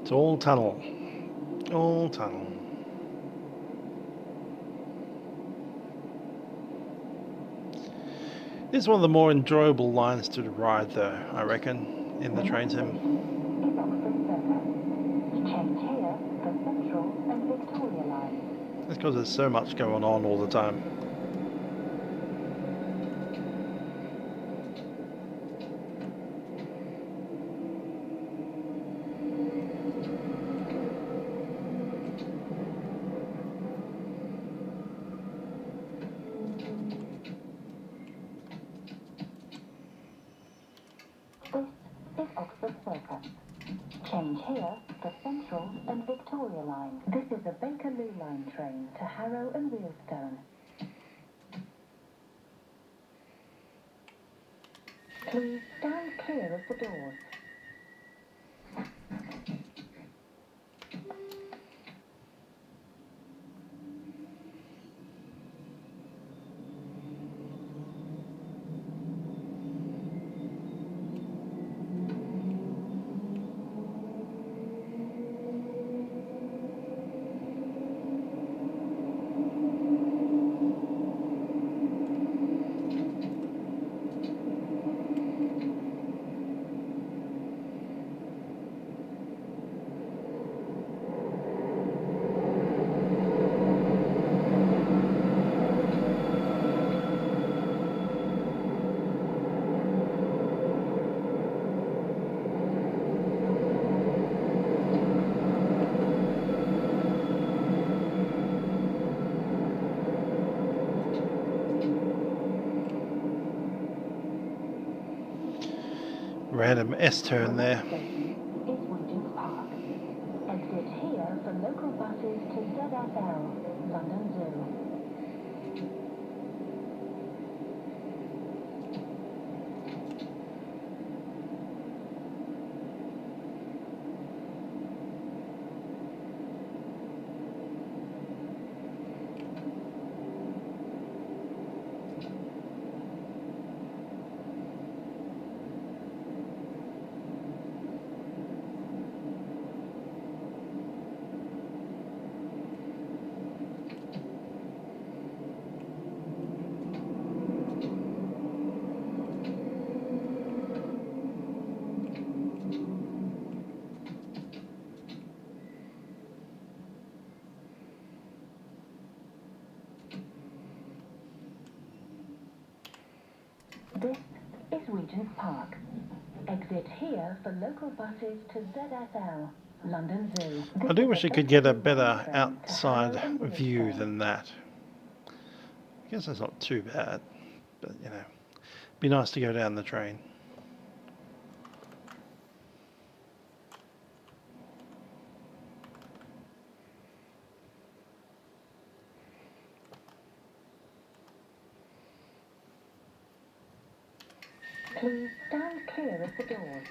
It's all tunnel. All tunnel. This is one of the more enjoyable lines to ride though, I reckon, in the train sim. Change here for Central and Victoria lines. It's because there's so much going on all the time. This is Oxford Circus. Change here for Central and Victoria lines. This is a Bakerloo line train to Harrow and Wealdstone. Please stand clear of the doors. Random S-turn there. Is Regent's Park. Exit here for local buses to ZFL, London Zoo. This is Regent's Park. Exit here for local buses to ZFL, London Zoo. I do wish I could get a better outside view than that. I guess that's not too bad, but you know, be nice to go down the train. Please stand clear of the doors.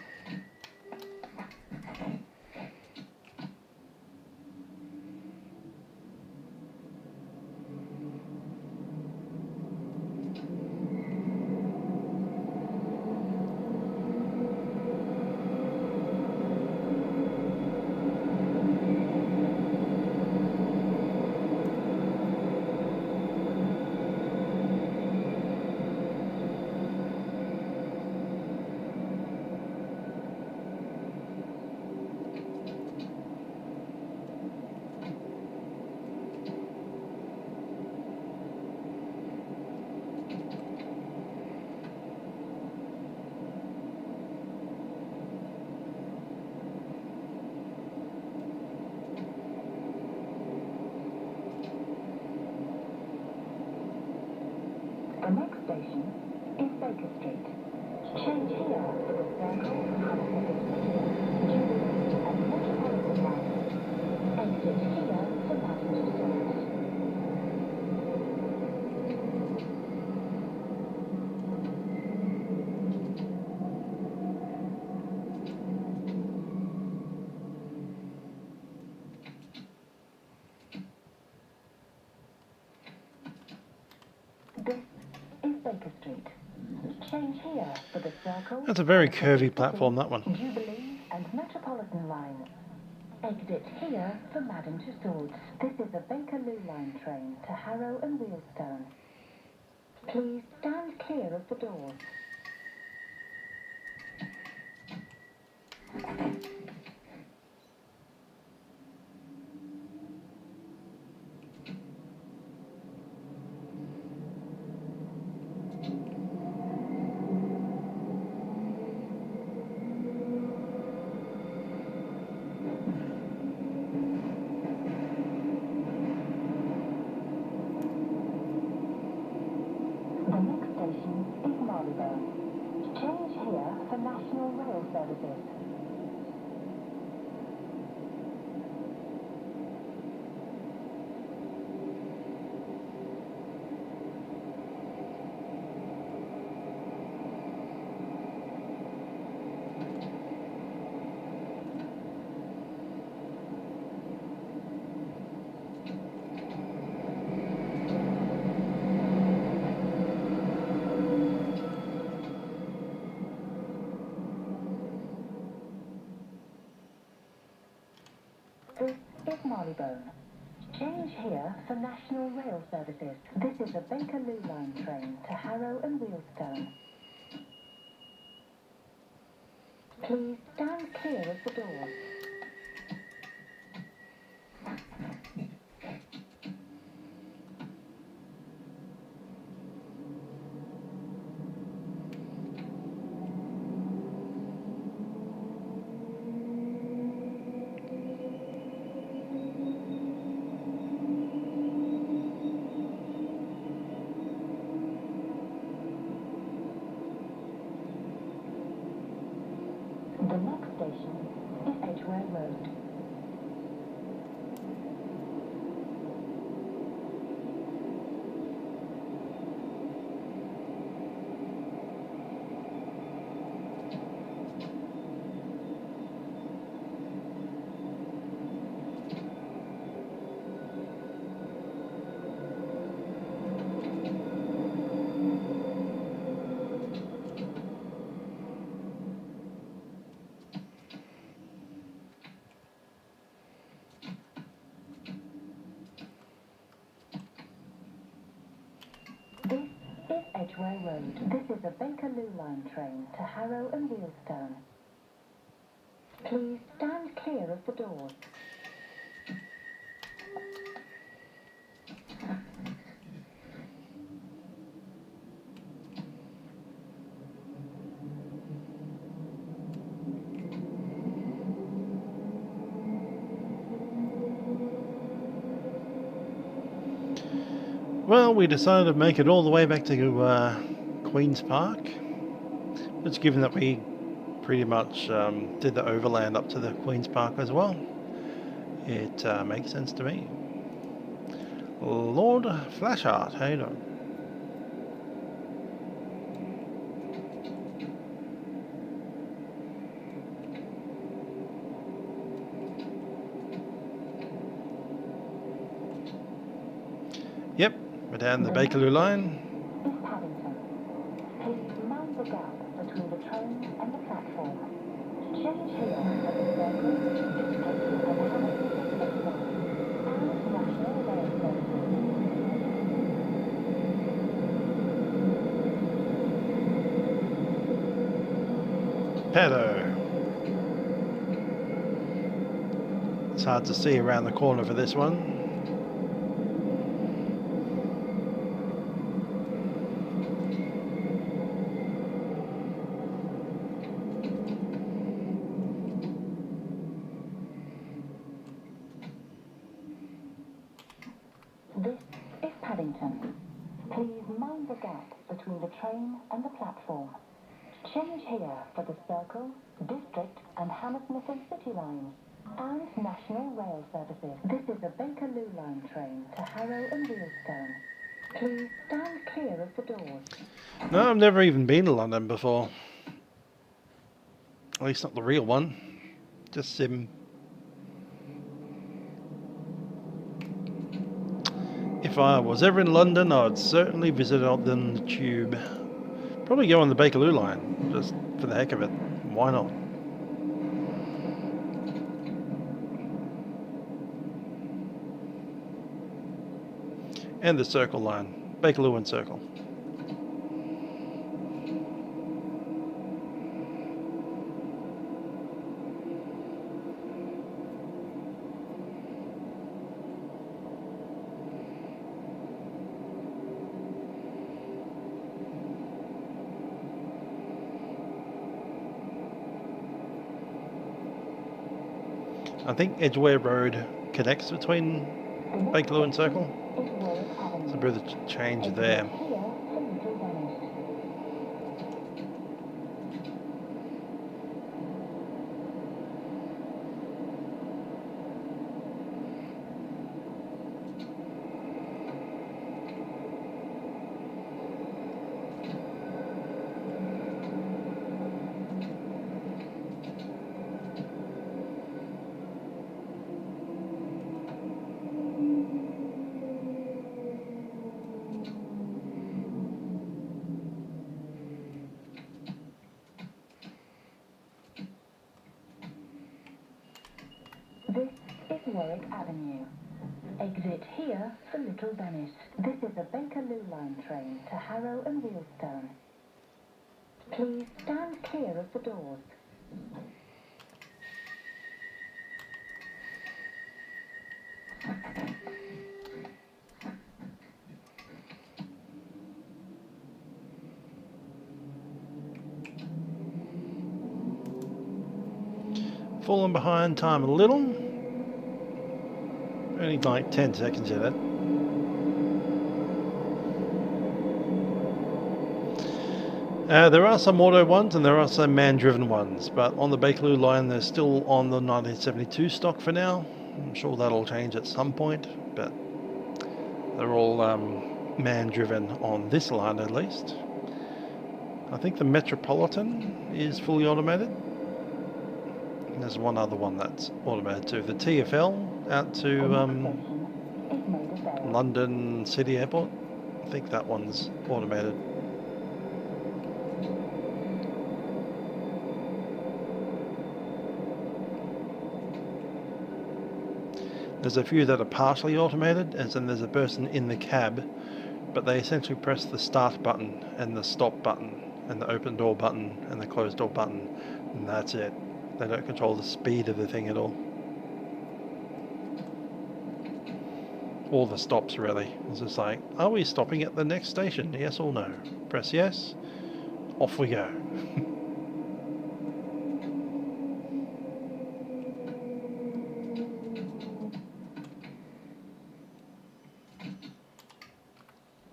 Change here for the Circle, Halifax, Jubilee and Metropolitan lines. Exit here for Madison Tussauds. This is Baker Street. Change here for the Circle. That's a very curvy platform, that one. Jubilee and Metropolitan lines. Exit here for Madame Tussauds. This is a Bakerloo line train to Harrow and Wealdstone. Please stand clear of the doors. The next station is Marylebone. Change here for National Rail Services. This is Marylebone. Change here for National Rail Services. This is a Bakerloo line train to Harrow and Wealdstone. Please stand clear of the doors. The next station is Edgware Road. This is Edgware Road. This is a Bakerloo line train to Harrow and Wealdstone. Please stand clear of the doors. Well, we decided to make it all the way back to Queen's Park. Just given that we pretty much did the overland up to the Queen's Park as well, it makes sense to me. Lord Flashheart, how you doing? Yep, we're down the Bakerloo line. Is Paddington. Please mind the gap between the train and the platform. Change here at the Circle, District and Halifax and National Rail Services. Pedo. It's hard to see around the corner for this one. This is Paddington. Please mind the gap between the train and the platform. Change here for the Circle, District and Hammersmith and City lines and National Rail services. This is a Bakerloo line train to Harrow and Wealdstone. Please stand clear of the doors. No, I've never even been to London before. At least not the real one. Just Sim. If I was ever in London, I'd certainly visit it on the tube. Probably go on the Bakerloo line, just for the heck of it. Why not? And the Circle line. Bakerloo and Circle. I think Edgware Road connects between Bakerloo and Circle. There's a bit of a change there. This is Warwick Avenue. Exit here for Little Venice. This is a Bakerloo line train to Harrow and Wealdstone. Please stand clear of the doors. Fallen behind time a little. Only like 10 seconds in it. There are some auto ones and there are some man-driven ones, but on the Bakerloo line they're still on the 1972 stock for now. I'm sure that'll change at some point, but they're all man-driven on this line at least. I think the Metropolitan is fully automated. There's one other one that's automated too. The TfL out to London City Airport. I think that one's automated. There's a few that are partially automated, as in there's a person in the cab, but they essentially press the start button and the stop button and the open door button and the closed door button, and that's it. They don't control the speed of the thing at all. Or the stops, really. It's just like, are we stopping at the next station? Yes or no? Press yes. Off we go.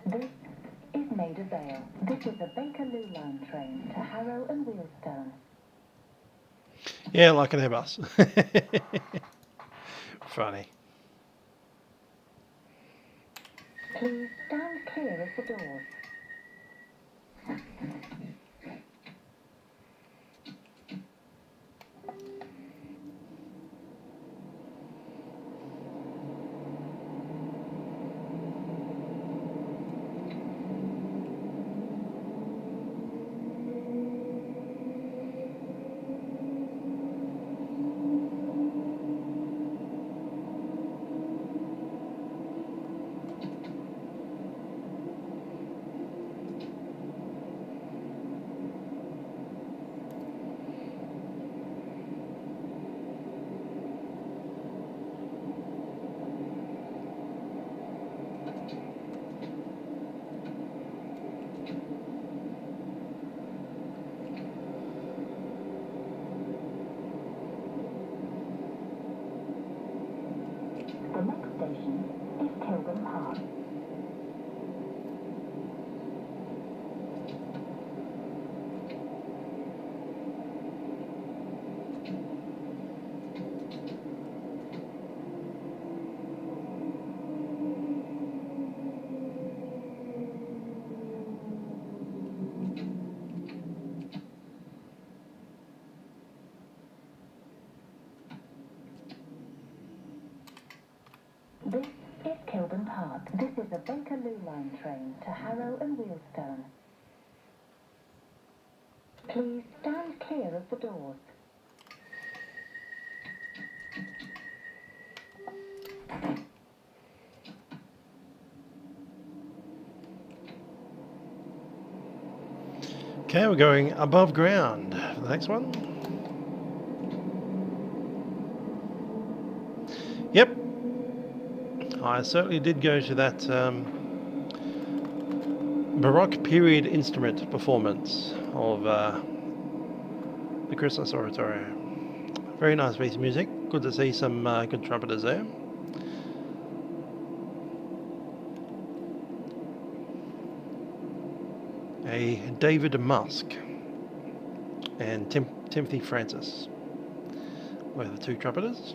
This is Maida Vale. This is a Bakerloo line train to Harrow and Wealdstone. Yeah, like an Airbus. Funny. Please stand clear of the doors. The next station is Kilburn Park. Park. This is a Bakerloo line train to Harrow and Wealdstone. Please stand clear of the doors. Okay, we're going above ground for the next one. Yep, I certainly did go to that Baroque period instrument performance of the Christmas Oratorio. Very nice piece of music. Good to see some good trumpeters there. A David Musk and Timothy Francis were the two trumpeters.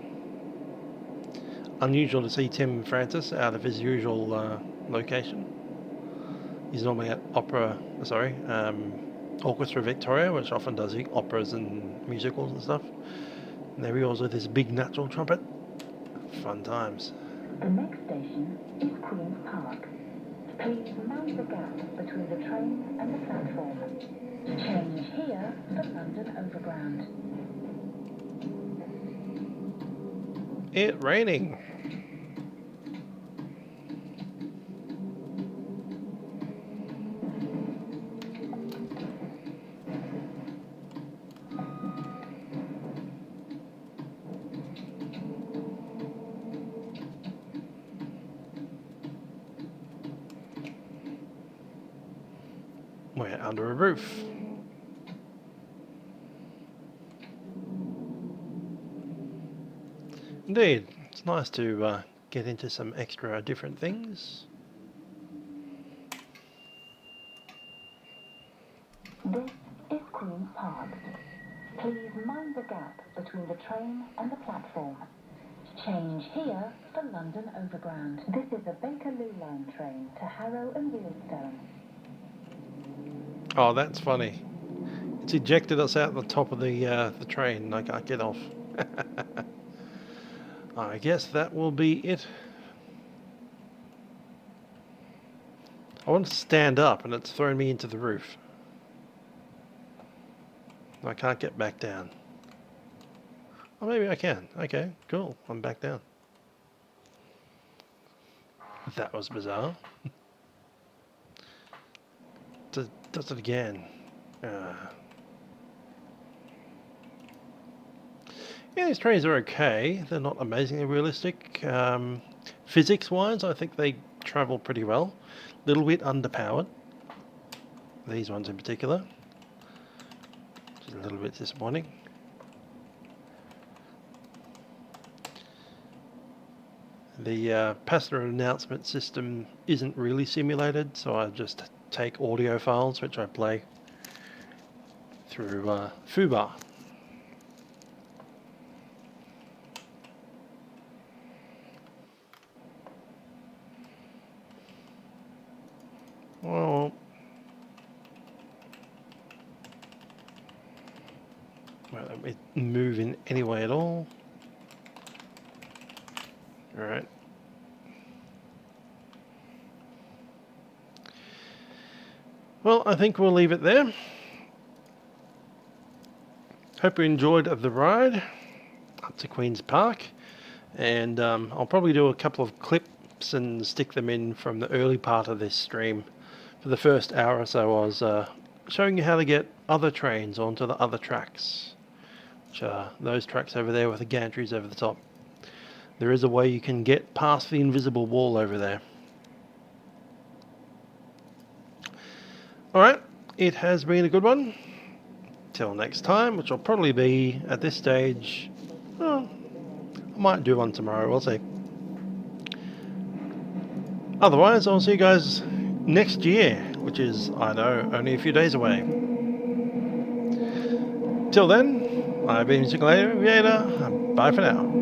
Unusual to see Tim Francis out of his usual location. He's normally at Orchestra Victoria, which often does operas and musicals and stuff. And there he was with his big natural trumpet. Fun times. The next station is Queen's Park. Please mind the gap between the train and the platform. Change here for London Overground. It's raining. We're under a roof. Indeed, it's nice to get into some extra different things. This is Queen's Park. Please mind the gap between the train and the platform. Change here for London Overground. This is a Bakerloo line train to Harrow and Wealdstone. Oh, that's funny. It's ejected us out the top of the train and I can't get off. I guess that will be it. I want to stand up and it's thrown me into the roof. I can't get back down. Oh, maybe I can. Okay, cool. I'm back down. That was bizarre. Does it again. Yeah, these trains are okay. They're not amazingly realistic. Physics-wise, I think they travel pretty well. A little bit underpowered. These ones in particular. Which is a little bit disappointing. The passenger announcement system isn't really simulated, so I just take audio files which I play through Fubar. Well, let me move in any way at all. Alright. Well, I think we'll leave it there. Hope you enjoyed the ride up to Queen's Park. And I'll probably do a couple of clips and stick them in from the early part of this stream. For the first hour or so I was showing you how to get other trains onto the other tracks. Which are those tracks over there with the gantries over the top. There is a way you can get past the invisible wall over there. Alright, it has been a good one. Till next time, which will probably be, at this stage, well, I might do one tomorrow, we'll see. Otherwise, I'll see you guys next year, which is, I know, only a few days away. Till then, I've been Musical Aviator, bye for now.